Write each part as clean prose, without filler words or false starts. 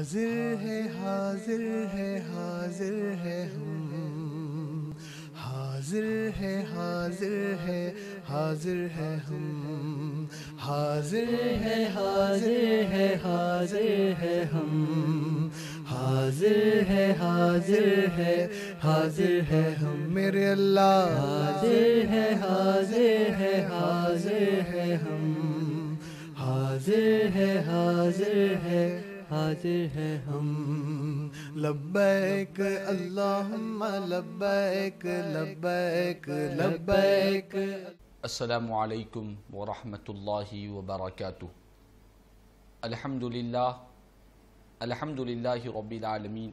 حاضر ہے حاضر ہے حاضر ہے ہم، حاضر ہے حاضر ہے حاضر ہے ہم، حاضر ہے حاضر ہے حاضر ہے ہم، حاضر ہے حاضر ہے حاضر ہے ہم، میرے اللہ حاضر ہے حاضر ہے حاضر ہے ہم، حاضر ہے حاضر ہے حاضر ہے ہم، لبیک اللہم لبیک لبیک لبیک۔ السلام علیکم ورحمۃ اللہ وبرکاتہ۔ الحمدللہ رب العالمین،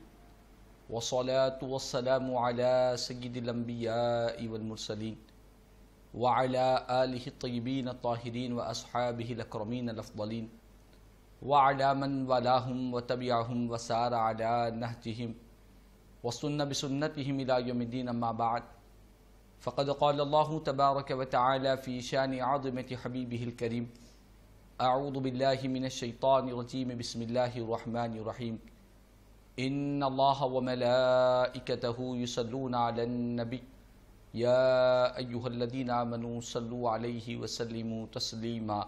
والصلاة والسلام علی سید الانبیاء والمرسلین وعلی آلہ الطیبین الطاہرین واصحابہ الاکرمین الافضلین وعلی من والاہم وتبعہم وسار علی نہجہم وسن بسنتہم الی یوم الدین، اما بعد فقد قال اللہ تبارک وتعالی فی شان عظمت حبیبہ الکریم، اعوذ باللہ من الشیطان الرجیم، بسم اللہ الرحمن الرحیم، ان اللہ وملائکتہ یصلون علی النبی یا ایہا الذین آمنوا صلوا علیہ وسلموا تسلیما،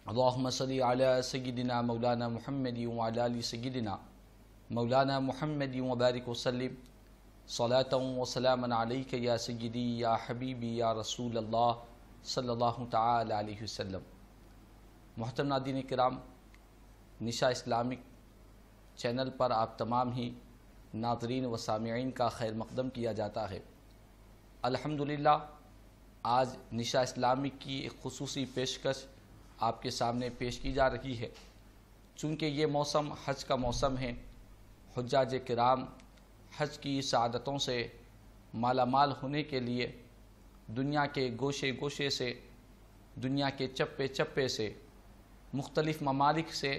اللہم صلی علی سیدنا مولانا محمد وعلی آل سیدنا مولانا محمد وبارک وسلم، صلاۃ و سلاما علیک یا سیدی یا حبیبی یا رسول اللہ صلی اللہ تعالی علیہ وسلم۔ محترم ناظرین کرام، نشا اسلامک چینل پر آپ تمام ہی ناظرین و سامعین کا خیر مقدم کیا جاتا ہے۔ الحمدللہ آج نشا اسلامک کی ایک خصوصی پیشکش آپ کے سامنے پیش کی جا رہی ہے۔ چونکہ یہ موسم حج کا موسم ہے، حجاج کرام حج کی سعادتوں سے مالا مال ہونے کے لیے دنیا کے گوشے گوشے سے، دنیا کے چپے چپے سے، مختلف ممالک سے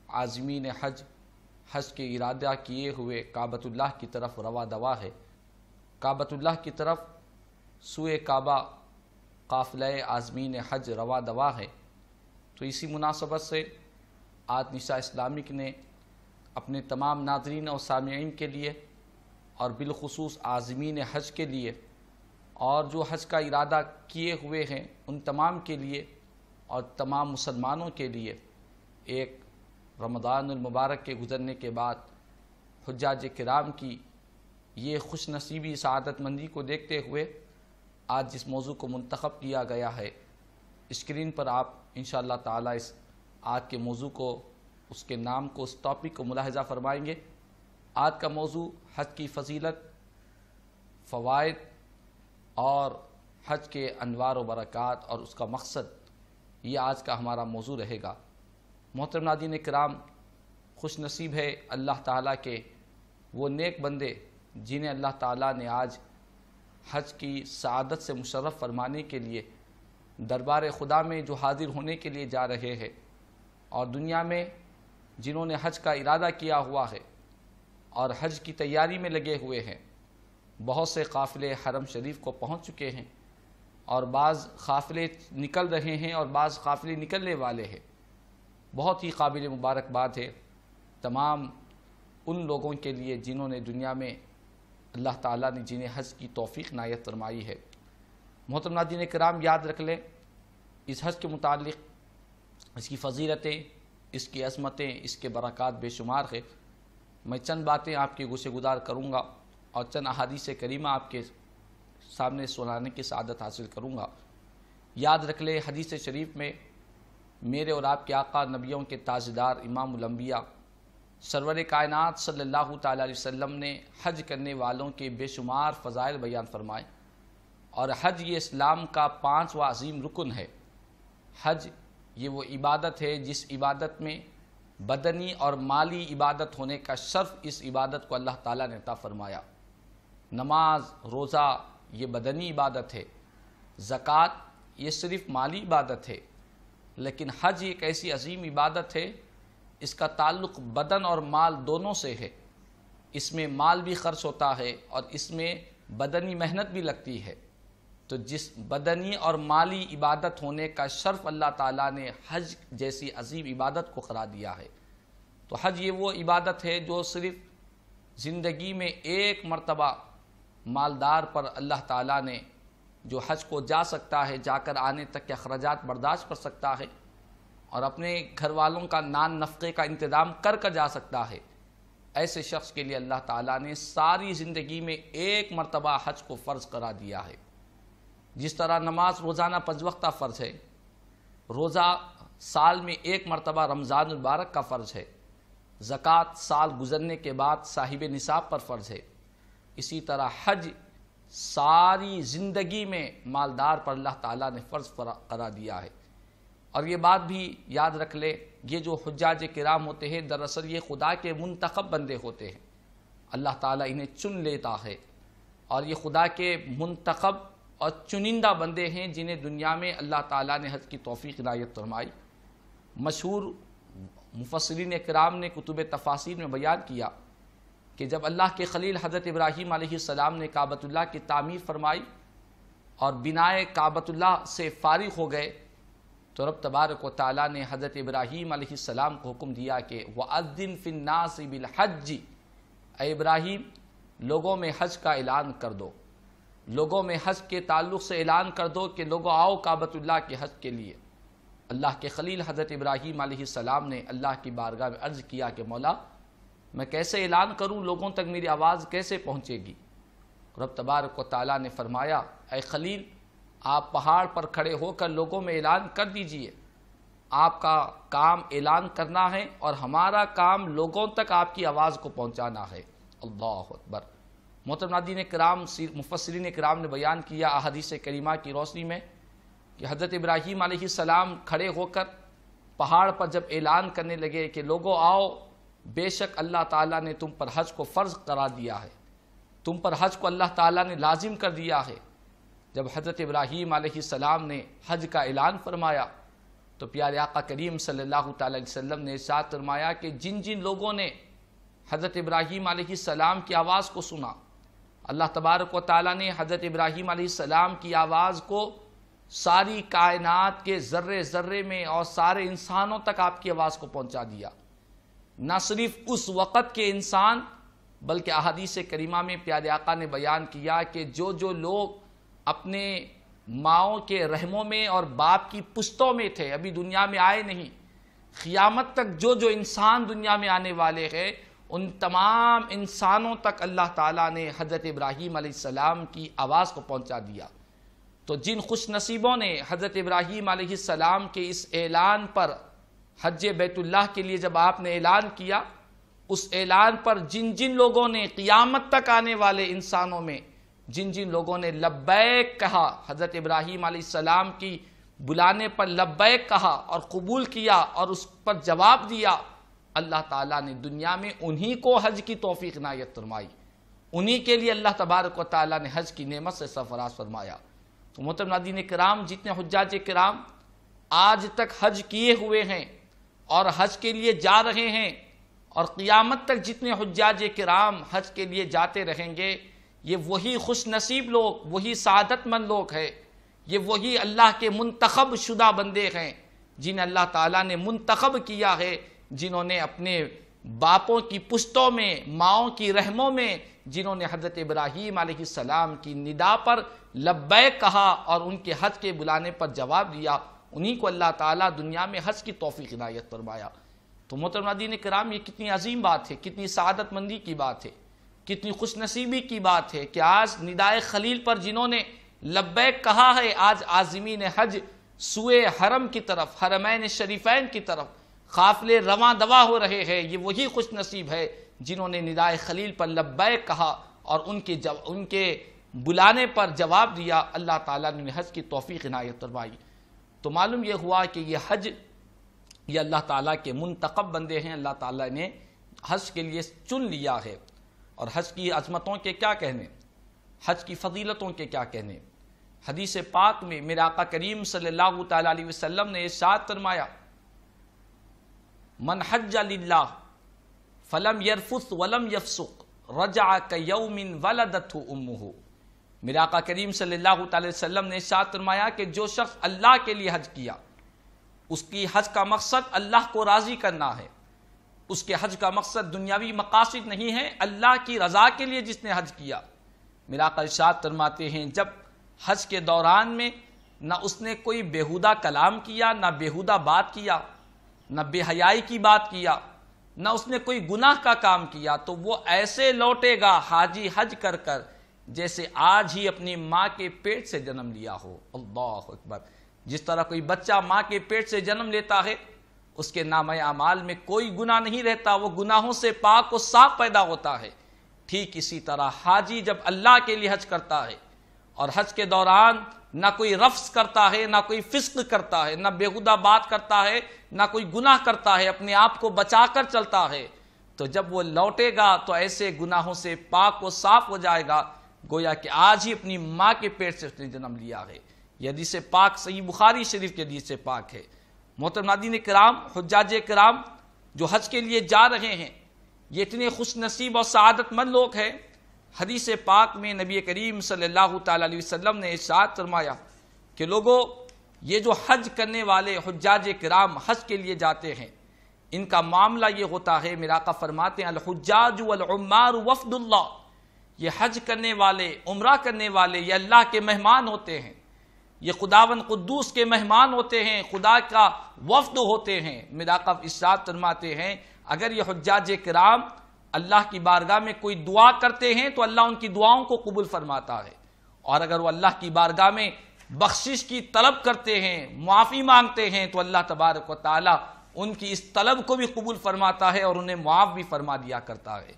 عازمین حج کے ارادہ کیے ہوئے کعبۃ اللہ کی طرف رواں دوا ہے۔ کعبۃ اللہ کی طرف سوئے کعبہ قافلہ عازمین حج رواں دوا ہے۔ تو اسی مناسبت سے آج نشا اسلامک نے اپنے تمام ناظرین اور سامعین کے لیے اور بالخصوص عازمین حج کے لیے اور جو حج کا ارادہ کیے ہوئے ہیں ان تمام کے لیے اور تمام مسلمانوں کے لیے ایک رمضان المبارک کے گزرنے کے بعد حجاج کرام کی یہ خوش نصیبی سعادت مندی کو دیکھتے ہوئے آج جس موضوع کو منتخب کیا گیا ہے، اسکرین پر آپ انشاءاللہ تعالی اس آج کے موضوع کو، اس کے نام کو، اس ٹاپک کو ملاحظہ فرمائیں گے۔ آج کا موضوع حج کی فضیلت، فوائد اور حج کے انوار و برکات اور اس کا مقصد، یہ آج کا ہمارا موضوع رہے گا۔ محترم ناظرین کرام، خوش نصیب ہے اللہ تعالیٰ کے وہ نیک بندے جنہیں اللہ تعالیٰ نے آج حج کی سعادت سے مشرف فرمانے کے لیے دربار خدا میں جو حاضر ہونے کے لیے جا رہے ہیں، اور دنیا میں جنہوں نے حج کا ارادہ کیا ہوا ہے اور حج کی تیاری میں لگے ہوئے ہیں۔ بہت سے قافلے حرم شریف کو پہنچ چکے ہیں اور بعض قافلے نکل رہے ہیں اور بعض قافلے نکلنے والے ہیں۔ بہت ہی قابل مبارکباد ہے تمام ان لوگوں کے لیے جنہوں نے دنیا میں اللہ تعالیٰ نے جنہیں حج کی توفیق عنایت فرمائی ہے۔ محترم ناظرین کرام، یاد رکھ لیں اس حج کے متعلق اس کی فضیلتیں، اس کی عظمتیں، اس کے برکات بے شمار ہے۔ میں چند باتیں آپ کے گوشے گزار کروں گا اور چند احادیث کریمہ آپ کے سامنے سنانے کی سعادت حاصل کروں گا۔ یاد رکھ لیں حدیث شریف میں میرے اور آپ کے آقا نبیوں کے تاجدار امام الانبیاء سرور کائنات صلی اللہ تعالیٰ علیہ وسلم نے حج کرنے والوں کے بے شمار فضائل بیان فرمائے، اور حج یہ اسلام کا پانچواں عظیم رکن ہے۔ حج یہ وہ عبادت ہے جس عبادت میں بدنی اور مالی عبادت ہونے کا شرف اس عبادت کو اللہ تعالیٰ نے عطا فرمایا۔ نماز، روزہ یہ بدنی عبادت ہے، زکوٰۃ یہ صرف مالی عبادت ہے، لیکن حج ایک ایسی عظیم عبادت ہے اس کا تعلق بدن اور مال دونوں سے ہے۔ اس میں مال بھی خرچ ہوتا ہے اور اس میں بدنی محنت بھی لگتی ہے۔ تو جس بدنی اور مالی عبادت ہونے کا شرف اللہ تعالیٰ نے حج جیسی عظیم عبادت کو قرار دیا ہے، تو حج یہ وہ عبادت ہے جو صرف زندگی میں ایک مرتبہ مالدار پر اللہ تعالیٰ نے جو حج کو جا سکتا ہے، جا کر آنے تک کے اخراجات برداشت کر سکتا ہے اور اپنے گھر والوں کا نان نفقے کا انتظام کر جا سکتا ہے، ایسے شخص کے لیے اللہ تعالیٰ نے ساری زندگی میں ایک مرتبہ حج کو فرض کرا دیا ہے۔ جس طرح نماز روزانہ 5 وقتہ فرض ہے، روزہ سال میں ایک مرتبہ رمضان المبارک کا فرض ہے، زکوٰۃ سال گزرنے کے بعد صاحب نصاب پر فرض ہے، اسی طرح حج ساری زندگی میں مالدار پر اللہ تعالیٰ نے فرض قرار دیا ہے۔ اور یہ بات بھی یاد رکھ لے، یہ جو حجاج کرام ہوتے ہیں دراصل یہ خدا کے منتخب بندے ہوتے ہیں، اللہ تعالیٰ انہیں چن لیتا ہے، اور یہ خدا کے منتخب اور چنندہ بندے ہیں جنہیں دنیا میں اللہ تعالیٰ نے حج کی توفیق عنایت فرمائی۔ مشہور مفسرین کرام نے کتب تفاسیر میں بیان کیا کہ جب اللہ کے خلیل حضرت ابراہیم علیہ السلام نے کعبۃ اللہ کی تعمیر فرمائی اور بنائے کعبۃ اللہ سے فارغ ہو گئے تو رب تبارک و تعالیٰ نے حضرت ابراہیم علیہ السلام کو حکم دیا کہ وَأَذِّن فِي النَّاسِ بِالْحَجِّ، اے ابراہیم لوگوں میں حج کا اعلان کر دو، لوگوں میں حج کے تعلق سے اعلان کر دو کہ لوگوں آؤ کعبۃ اللہ کے حج کے لیے۔ اللہ کے خلیل حضرت ابراہیم علیہ السلام نے اللہ کی بارگاہ میں عرض کیا کہ مولا میں کیسے اعلان کروں، لوگوں تک میری آواز کیسے پہنچے گی؟ رب تبارک و تعالیٰ نے فرمایا اے خلیل آپ پہاڑ پر کھڑے ہو کر لوگوں میں اعلان کر دیجئے، آپ کا کام اعلان کرنا ہے اور ہمارا کام لوگوں تک آپ کی آواز کو پہنچانا ہے۔ اللہ اکبر۔ محترم ناظرین کرام، مفسرین کرام نے بیان کیا احادیث کریمہ کی روشنی میں کہ حضرت ابراہیم علیہ السلام کھڑے ہو کر پہاڑ پر جب اعلان کرنے لگے کہ لوگوں آؤ، بے شک اللہ تعالیٰ نے تم پر حج کو فرض قرار دیا ہے، تم پر حج کو اللہ تعالیٰ نے لازم کر دیا ہے۔ جب حضرت ابراہیم علیہ السلام نے حج کا اعلان فرمایا تو پیارے آقا کریم صلی اللہ تعالیٰ علیہ وسلم نے ارشاد فرمایا کہ جن جن لوگوں نے حضرت ابراہیم علیہ السلام کی آواز کو سنا، اللہ تبارک و تعالیٰ نے حضرت ابراہیم علیہ السلام کی آواز کو ساری کائنات کے ذرے ذرے میں اور سارے انسانوں تک آپ کی آواز کو پہنچا دیا۔ نہ صرف اس وقت کے انسان بلکہ احادیث کریمہ میں پیارے آقا نے بیان کیا کہ جو لوگ اپنے ماؤں کے رحموں میں اور باپ کی پشتوں میں تھے، ابھی دنیا میں آئے نہیں، قیامت تک جو انسان دنیا میں آنے والے ہیں ان تمام انسانوں تک اللہ تعالیٰ نے حضرت ابراہیم علیہ السلام کی آواز کو پہنچا دیا۔ تو جن خوش نصیبوں نے حضرت ابراہیم علیہ السلام کے اس اعلان پر حج بیت اللہ کے لیے جب آپ نے اعلان کیا، اس اعلان پر جن جن لوگوں نے قیامت تک آنے والے انسانوں میں جن جن لوگوں نے لبیک کہا، حضرت ابراہیم علیہ السلام کی بلانے پر لبیک کہا اور قبول کیا اور اس پر جواب دیا، اللہ تعالیٰ نے دنیا میں انہی کو حج کی توفیق عنایت فرمائی، انہی کے لیے اللہ تبارک و تعالیٰ نے حج کی نعمت سے سرفراز فرمایا۔ تو محترم ناظرین کرام، جتنے حجاج کرام آج تک حج کیے ہوئے ہیں اور حج کے لیے جا رہے ہیں اور قیامت تک جتنے حجاج کرام حج کے لیے جاتے رہیں گے، یہ وہی خوش نصیب لوگ، وہی سعادت مند لوگ ہیں، یہ وہی اللہ کے منتخب شدہ بندے ہیں جنہیں اللہ تعالیٰ نے منتخب کیا ہے، جنہوں نے اپنے باپوں کی پشتوں میں، ماؤں کی رحموں میں، جنہوں نے حضرت ابراہیم علیہ السلام کی ندا پر لبیک کہا اور ان کے حج کے بلانے پر جواب دیا، انہی کو اللہ تعالیٰ دنیا میں حج کی توفیق عنایت فرمایا۔ تو محترم ناظرین کرام، یہ کتنی عظیم بات ہے، کتنی سعادت مندی کی بات ہے، کتنی خوش نصیبی کی بات ہے کہ آج ندائے خلیل پر جنہوں نے لبیک کہا ہے، آج عازمین حج سوئے حرم کی طرف، حرمین شریفین کی طرف قافلے رواں دواں ہو رہے ہیں۔ یہ وہی خوش نصیب ہے جنہوں نے ندائے خلیل پر لبیک کہا اور ان کے بلانے پر جواب دیا، اللہ تعالیٰ نے حج کی توفیق عنایت فرمائی۔ تو معلوم یہ ہوا کہ یہ حج، یہ اللہ تعالیٰ کے منتخب بندے ہیں، اللہ تعالیٰ نے حج کے لیے چن لیا ہے۔ اور حج کی عظمتوں کے کیا کہنے، حج کی فضیلتوں کے کیا کہنے۔ حدیث پاک میں میرے آقا کریم صلی اللہ تعالیٰ علیہ وسلم نے ارشاد فرمایا، من حج للہ فلم یرفث ولم یفسق رجع کیوم ولدتہ امہ۔ میرے آقا کریم صلی اللہ تعالیٰ علیہ وسلم نے ارشاد فرمایا کہ جو شخص اللہ کے لیے حج کیا، اس کی حج کا مقصد اللہ کو راضی کرنا ہے، اس کے حج کا مقصد دنیاوی مقاصد نہیں ہے، اللہ کی رضا کے لیے جس نے حج کیا۔ میرا آقا ارشاد فرماتے ہیں جب حج کے دوران میں نہ اس نے کوئی بیہودہ کلام کیا، نہ بیہودہ بات کیا، نہ بے حیائی کی بات کیا، نہ اس نے کوئی گناہ کا کام کیا، تو وہ ایسے لوٹے گا حاجی حج کر کر جیسے آج ہی اپنی ماں کے پیٹ سے جنم لیا ہو۔ اللہ اکبر۔ جس طرح کوئی بچہ ماں کے پیٹ سے جنم لیتا ہے، اس کے نامہ اعمال میں کوئی گناہ نہیں رہتا، وہ گناہوں سے پاک و صاف پیدا ہوتا ہے، ٹھیک اسی طرح حاجی جب اللہ کے لیے حج کرتا ہے اور حج کے دوران نہ کوئی رفث کرتا ہے، نہ کوئی فسق کرتا ہے، نہ بیہودہ بات کرتا ہے، نہ کوئی گناہ کرتا ہے، اپنے آپ کو بچا کر چلتا ہے، تو جب وہ لوٹے گا تو ایسے گناہوں سے پاک و صاف ہو جائے گا گویا کہ آج ہی اپنی ماں کے پیٹ سے اس نے جنم لیا ہے۔ یہ حدیث پاک صحیح بخاری شریف کے حدیث پاک ہے۔ محترم ناظرین کرام، حجاج کرام جو حج کے لیے جا رہے ہیں، یہ اتنے خوش نصیب اور سعادت مند لوگ ہیں۔ حدیث پاک میں نبی کریم صلی اللہ تعالیٰ علیہ وسلم نے ارشاد فرمایا کہ لوگو، یہ جو حج کرنے والے حجاج کرام حج کے لیے جاتے ہیں، ان کا معاملہ یہ ہوتا ہے، میرا آقا فرماتے ہیں الحجاج والعمار وفد اللہ، یہ حج کرنے والے، عمرہ کرنے والے، یہ اللہ کے مہمان ہوتے ہیں، یہ خداوند قدوس کے مہمان ہوتے ہیں، خدا کا وفد ہوتے ہیں۔ میرا آقا ارشاد فرماتے ہیں اگر یہ حجاج کرام اللہ کی بارگاہ میں کوئی دعا کرتے ہیں تو اللہ ان کی دعاؤں کو قبول فرماتا ہے، اور اگر وہ اللہ کی بارگاہ میں بخشش کی طلب کرتے ہیں، معافی مانگتے ہیں، تو اللہ تبارک و تعالی ان کی اس طلب کو بھی قبول فرماتا ہے اور انہیں معاف بھی فرما دیا کرتا ہے۔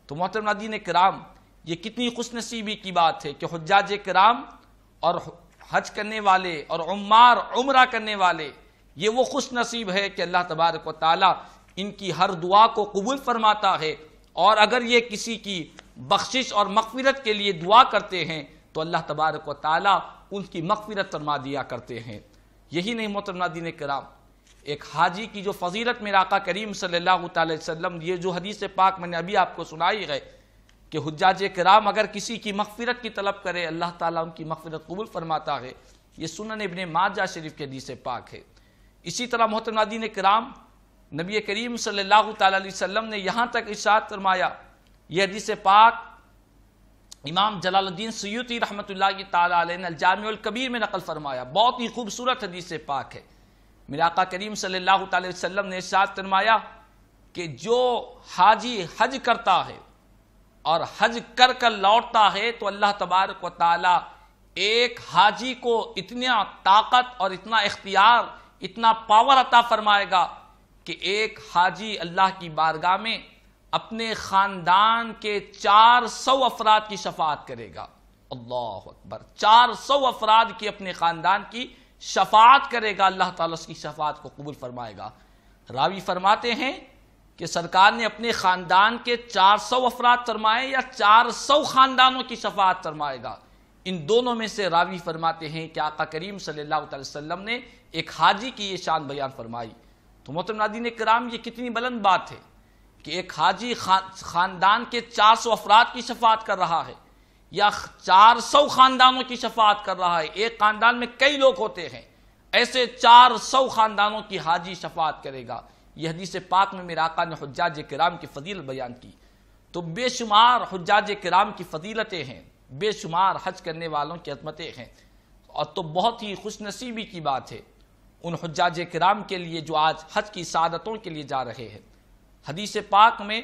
تو محترم ناظرین کرام، یہ کتنی خوش نصیبی کی بات ہے کہ حجاج کرام اور حج کرنے والے اور عمار عمرہ کرنے والے، یہ وہ خوش نصیب ہے کہ اللہ تبارک و تعالی ان کی ہر دعا کو قبول فرماتا ہے، اور اگر یہ کسی کی بخشش اور مغفرت کے لیے دعا کرتے ہیں تو اللہ تبارک و تعالی ان کی مغفرت فرما دیا کرتے ہیں۔ یہی نہیں محترم ناظرین کرام، ایک حاجی کی جو فضیلت میرا آقا کریم صلی اللہ تعالی وسلم، یہ جو حدیث پاک میں نے ابھی آپ کو سنائی ہے کہ حجاج کرام اگر کسی کی مغفرت کی طلب کرے اللہ تعالیٰ ان کی مغفرت قبول فرماتا ہے، یہ سنن ابن ماجہ شریف کے حدیث پاک ہے۔ اسی طرح محترم ناظرین کرام، نبی کریم صلی اللہ تعالیٰ علیہ وسلم نے یہاں تک ارشاد فرمایا، یہ حدیث پاک امام جلال الدین سیوطی رحمۃ اللہ تعالیٰ علیہ نے الجامع الکبیر میں نقل فرمایا، بہت ہی خوبصورت حدیث پاک ہے۔ میرے آقا کریم صلی اللہ تعالیٰ علیہ وسلم نے ارشاد فرمایا کہ جو حاجی حج کرتا ہے اور حج کر کر لوٹتا ہے تو اللہ تبارک و تعالی ایک حاجی کو اتنا طاقت اور اتنا اختیار، اتنا پاور عطا فرمائے گا کہ ایک حاجی اللہ کی بارگاہ میں اپنے خاندان کے 400 افراد کی شفاعت کرے گا۔ اللہ اکبر، 400 افراد کی اپنے خاندان کی شفاعت کرے گا، اللہ تعالیٰ اس کی شفاعت کو قبول فرمائے گا۔ راوی فرماتے ہیں کہ سرکار نے اپنے خاندان کے 400 افراد فرمائے یا 400 خاندانوں کی شفاعت فرمائے گا، ان دونوں میں سے راوی فرماتے ہیں کہ آقا کریم صلی اللہ علیہ وسلم نے ایک حاجی کی یہ شان بیان فرمائی۔ تو محترم ناظرین کرام، یہ کتنی بلند بات ہے کہ ایک حاجی خاندان کے 400 افراد کی شفاعت کر رہا ہے یا 400 خاندانوں کی شفاعت کر رہا ہے۔ ایک خاندان میں کئی لوگ ہوتے ہیں، ایسے 400 خاندانوں کی حاجی شفاعت کرے گا۔ یہ حدیث پاک میں میرے آقا نے حجاج کرام کی فضیلت بیان کی، تو بے شمار حجاج کرام کی فضیلتیں ہیں، بے شمار حج کرنے والوں کی عظمتیں ہیں، اور تو بہت ہی خوش نصیبی کی بات ہے ان حجاج کرام کے لیے جو آج حج کی سعادتوں کے لیے جا رہے ہیں۔ حدیث پاک میں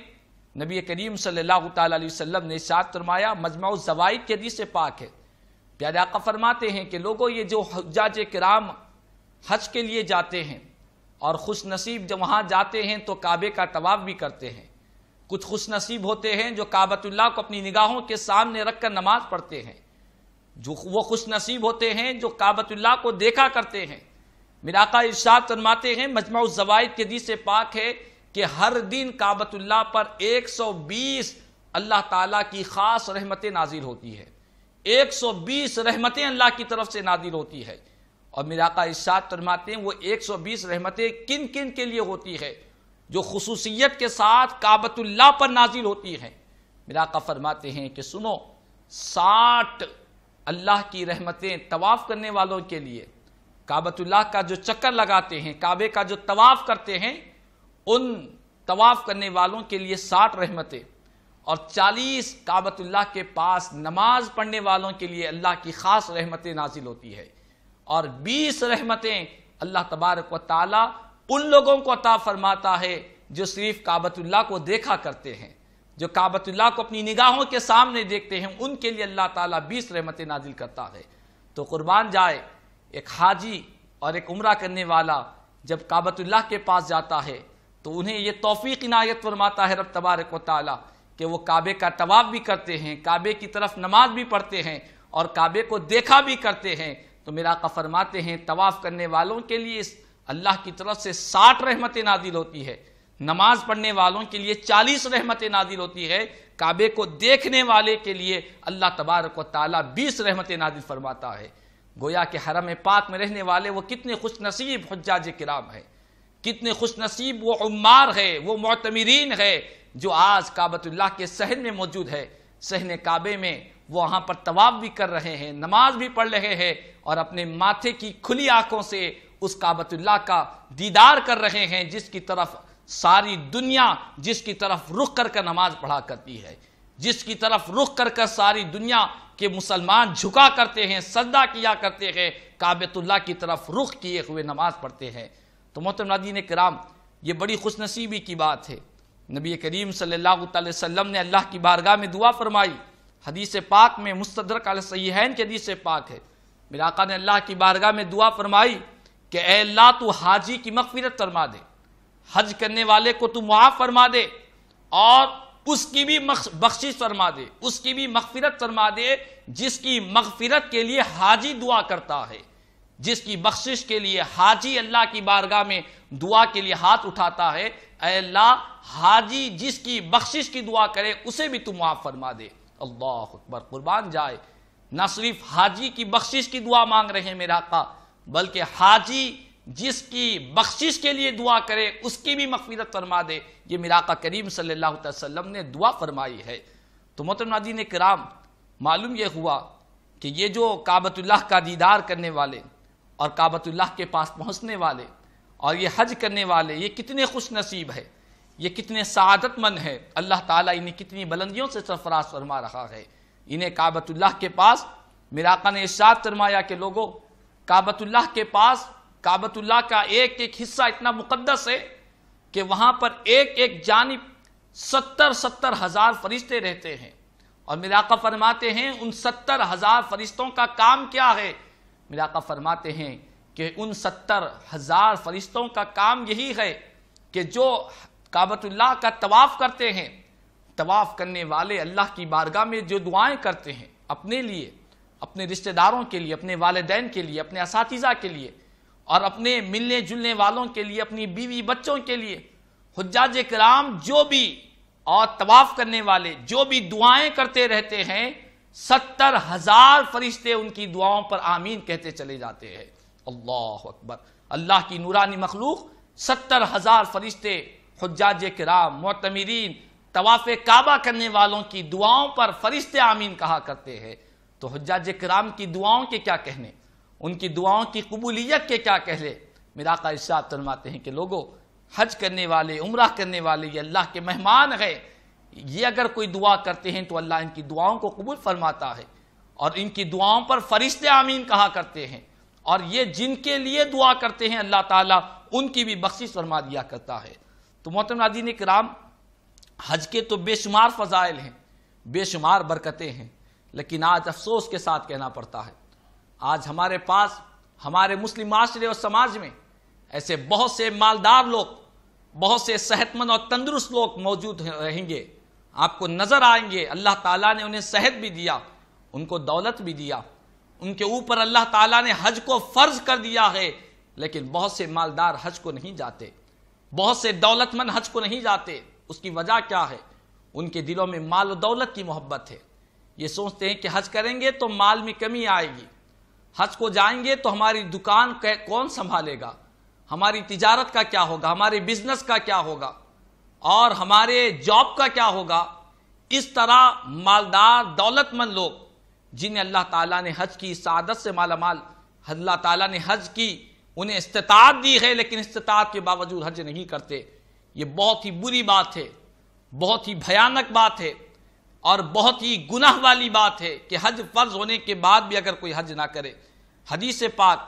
نبی کریم صلی اللہ تعالیٰ علیہ وسلم نے ارشاد فرمایا، مجمع الزوائد کی حدیث پاک ہے، پیارے آقا فرماتے ہیں کہ لوگوں، یہ جو حجاج کرام حج کے لیے جاتے ہیں اور خوش نصیب جب وہاں جاتے ہیں تو کعبے کا طواف بھی کرتے ہیں، کچھ خوش نصیب ہوتے ہیں جو کعبۃ اللہ کو اپنی نگاہوں کے سامنے رکھ کر نماز پڑھتے ہیں، جو وہ خوش نصیب ہوتے ہیں جو کعبۃ اللہ کو دیکھا کرتے ہیں۔ میرے آقا ارشاد فرماتے ہیں، مجمع الزوائد کی حدیث پاک ہے کہ ہر دن کعبۃ اللہ پر 120 اللہ تعالیٰ کی خاص رحمتیں نازل ہوتی ہے، 120 رحمتیں اللہ کی طرف سے نازل ہوتی ہے۔ اور میرے آقا ارشاد فرماتے ہیں وہ 120 رحمتیں کن کن کے لیے ہوتی ہے؟ جو خصوصیت کے ساتھ کعبۃ اللہ پر نازل ہوتی ہیں۔ میرے آقا فرماتے ہیں کہ سنو، 60 اللہ کی رحمتیں طواف کرنے والوں کے لیے، کعبۃ اللہ کا جو چکر لگاتے ہیں، کعبے کا جو طواف کرتے ہیں، ان طواف کرنے والوں کے لیے 60 رحمتیں اور 40 کعبۃ اللہ کے پاس نماز پڑھنے والوں کے لیے اللہ کی خاص رحمتیں نازل ہوتی ہے، اور 20 رحمتیں اللہ تبارک و تعالی ان لوگوں کو عطا فرماتا ہے جو صرف کعبۃ اللہ کو دیکھا کرتے ہیں، جو کعبۃ اللہ کو اپنی نگاہوں کے سامنے دیکھتے ہیں، ان کے لیے اللہ تعالیٰ 20 رحمتیں نازل کرتا ہے۔ تو قربان جائے، ایک حاجی اور ایک عمرہ کرنے والا جب کعبۃ اللہ کے پاس جاتا ہے تو انہیں یہ توفیق عنایت فرماتا ہے رب تبارک و تعالیٰ کہ وہ کعبے کا طواف بھی کرتے ہیں، کعبے کی طرف نماز بھی پڑھتے ہیں اور کعبے کو دیکھا بھی کرتے ہیں۔ تو میرا آقا فرماتے ہیں طواف کرنے والوں کے لیے اللہ کی طرف سے 60 رحمتیں نازل ہوتی ہے، نماز پڑھنے والوں کے لیے 40 رحمتیں نازل ہوتی ہے، کعبے کو دیکھنے والے کے لیے اللہ تبارک و تعالیٰ 20 رحمتیں نازل فرماتا ہے۔ گویا کہ حرم پاک میں رہنے والے وہ کتنے خوش نصیب حجاج کرام ہیں، کتنے خوش نصیب وہ عمار ہے، وہ معتمرین ہے جو آج کعبۃ اللہ کے صحن میں موجود ہے، صحن کعبے میں وہ وہاں پر طواف بھی کر رہے ہیں، نماز بھی پڑھ رہے ہیں اور اپنے ماتھے کی کھلی آنکھوں سے اس کعبۃ اللہ کا دیدار کر رہے ہیں جس کی طرف ساری دنیا جس کی طرف رخ کر کر نماز پڑھا کرتی ہے، جس کی طرف رخ کر کر ساری دنیا کے مسلمان جھکا کرتے ہیں، سجدہ کیا کرتے ہیں، کعبۃ اللہ کی طرف رخ کیے ہوئے نماز پڑھتے ہیں۔ تو محترم ناظرین کرام، یہ بڑی خوش نصیبی کی بات ہے۔ نبی کریم صلی اللہ علیہ وسلم نے اللہ کی بارگاہ میں دعا فرمائی، حدیث پاک میں مستدرک علی الصحیحین کی حدیث پاک ہے، میرے آقا نے اللہ کی بارگاہ میں دعا فرمائی کہ اے اللہ تو حاجی کی مغفرت فرما دے، حج کرنے والے کو تو معاف فرما دے اور اس کی بھی بخشش فرما دے، اس کی بھی مغفرت فرما دے جس کی مغفرت کے لیے حاجی دعا کرتا ہے، جس کی بخشش کے لیے حاجی اللہ کی بارگاہ میں دعا کے لیے ہاتھ اٹھاتا ہے، اے اللہ حاجی جس کی بخشش کی دعا کرے اسے بھی تو معاف فرما دے۔ اللہ اکبر، قربان جائے، نہ صرف حاجی کی بخشش کی دعا مانگ رہے ہیں میرا آقا، بلکہ حاجی جس کی بخشش کے لیے دعا کرے اس کی بھی مغفرت فرما دے، یہ میرا آقا کریم صلی اللہ علیہ وسلم نے دعا فرمائی ہے۔ تو محترم ناظرین کرام، معلوم یہ ہوا کہ یہ جو کعبۃ اللہ کا دیدار کرنے والے اور کعبۃ اللہ کے پاس پہنچنے والے اور یہ حج کرنے والے، یہ کتنے خوش نصیب ہے، یہ کتنے سعادت مند ہے، اللہ تعالیٰ انہیں کتنی بلندیوں سے سرفراز فرما رہا ہے۔ انہیں کعبۃ اللہ کے پاس میرے آقا نے ارشاد فرمایا کہ لوگوں، کعبۃ اللہ کے پاس کعبۃ اللہ کا ایک ایک حصہ اتنا مقدس ہے کہ وہاں پر ایک ایک جانب 70 ہزار فرشتے رہتے ہیں، اور میرے آقا فرماتے ہیں ان 70 ہزار فرشتوں کا کام کیا ہے؟ میرے آقا فرماتے ہیں کہ ان 70 ہزار فرشتوں کا کام یہی ہے کہ جو کعبۃ اللہ کا طواف کرتے ہیں، طواف کرنے والے اللہ کی بارگاہ میں جو دعائیں کرتے ہیں اپنے لیے، اپنے رشتہ داروں کے لیے، اپنے والدین کے لیے، اپنے اساتذہ کے لیے اور اپنے ملنے جلنے والوں کے لیے، اپنی بیوی بچوں کے لیے، حجاج کرام جو بھی اور طواف کرنے والے جو بھی دعائیں کرتے رہتے ہیں، 70 ہزار فرشتے ان کی دعاؤں پر آمین کہتے چلے جاتے ہیں۔ اللہ اکبر، اللہ کی نورانی مخلوق 70 ہزار فرشتے حجاج کرام، معتمرین، طواف کعبہ کرنے والوں کی دعاؤں پر فرشتے آمین کہا کرتے ہیں۔ تو حجاج کرام کی دعاؤں کے کیا کہنے، ان کی دعاؤں کی قبولیت کے کیا کہنے۔ میرا آقا ارشاد فرماتے ہیں کہ لوگوں، حج کرنے والے، عمرہ کرنے والے یہ اللہ کے مہمان ہیں، یہ اگر کوئی دعا کرتے ہیں تو اللہ ان کی دعاؤں کو قبول فرماتا ہے، اور ان کی دعاؤں پر فرشتے آمین کہا کرتے ہیں، اور یہ جن کے لیے دعا کرتے ہیں اللہ تعالیٰ ان کی بھی بخشش فرما دیا کرتا ہے۔ تو محترم ناظرین کرام، حج کے تو بے شمار فضائل ہیں، بے شمار برکتیں ہیں، لیکن آج افسوس کے ساتھ کہنا پڑتا ہے، آج ہمارے پاس ہمارے مسلم معاشرے اور سماج میں ایسے بہت سے مالدار لوگ، بہت سے صحت مند اور تندرست لوگ موجود رہیں گے، آپ کو نظر آئیں گے، اللہ تعالیٰ نے انہیں صحت بھی دیا، ان کو دولت بھی دیا، ان کے اوپر اللہ تعالیٰ نے حج کو فرض کر دیا ہے، لیکن بہت سے مالدار حج کو نہیں جاتے، بہت سے دولت مند حج کو نہیں جاتے۔ اس کی وجہ کیا ہے؟ ان کے دلوں میں مال و دولت کی محبت ہے، یہ سوچتے ہیں کہ حج کریں گے تو مال میں کمی آئے گی، حج کو جائیں گے تو ہماری دکان کون سنبھالے گا، ہماری تجارت کا کیا ہوگا، ہمارے بزنس کا کیا ہوگا، اور ہمارے جاب کا کیا ہوگا۔ اس طرح مالدار دولت مند لوگ جنہیں اللہ تعالیٰ نے حج کی سعادت سے مالا مال، اللہ تعالیٰ نے حج کی انہیں استطاعت دی ہے، لیکن استطاعت کے باوجود حج نہیں کرتے، یہ بہت ہی بری بات ہے، بہت ہی بھیانک بات ہے اور بہت ہی گناہ والی بات ہے کہ حج فرض ہونے کے بعد بھی اگر کوئی حج نہ کرے۔ حدیث پاک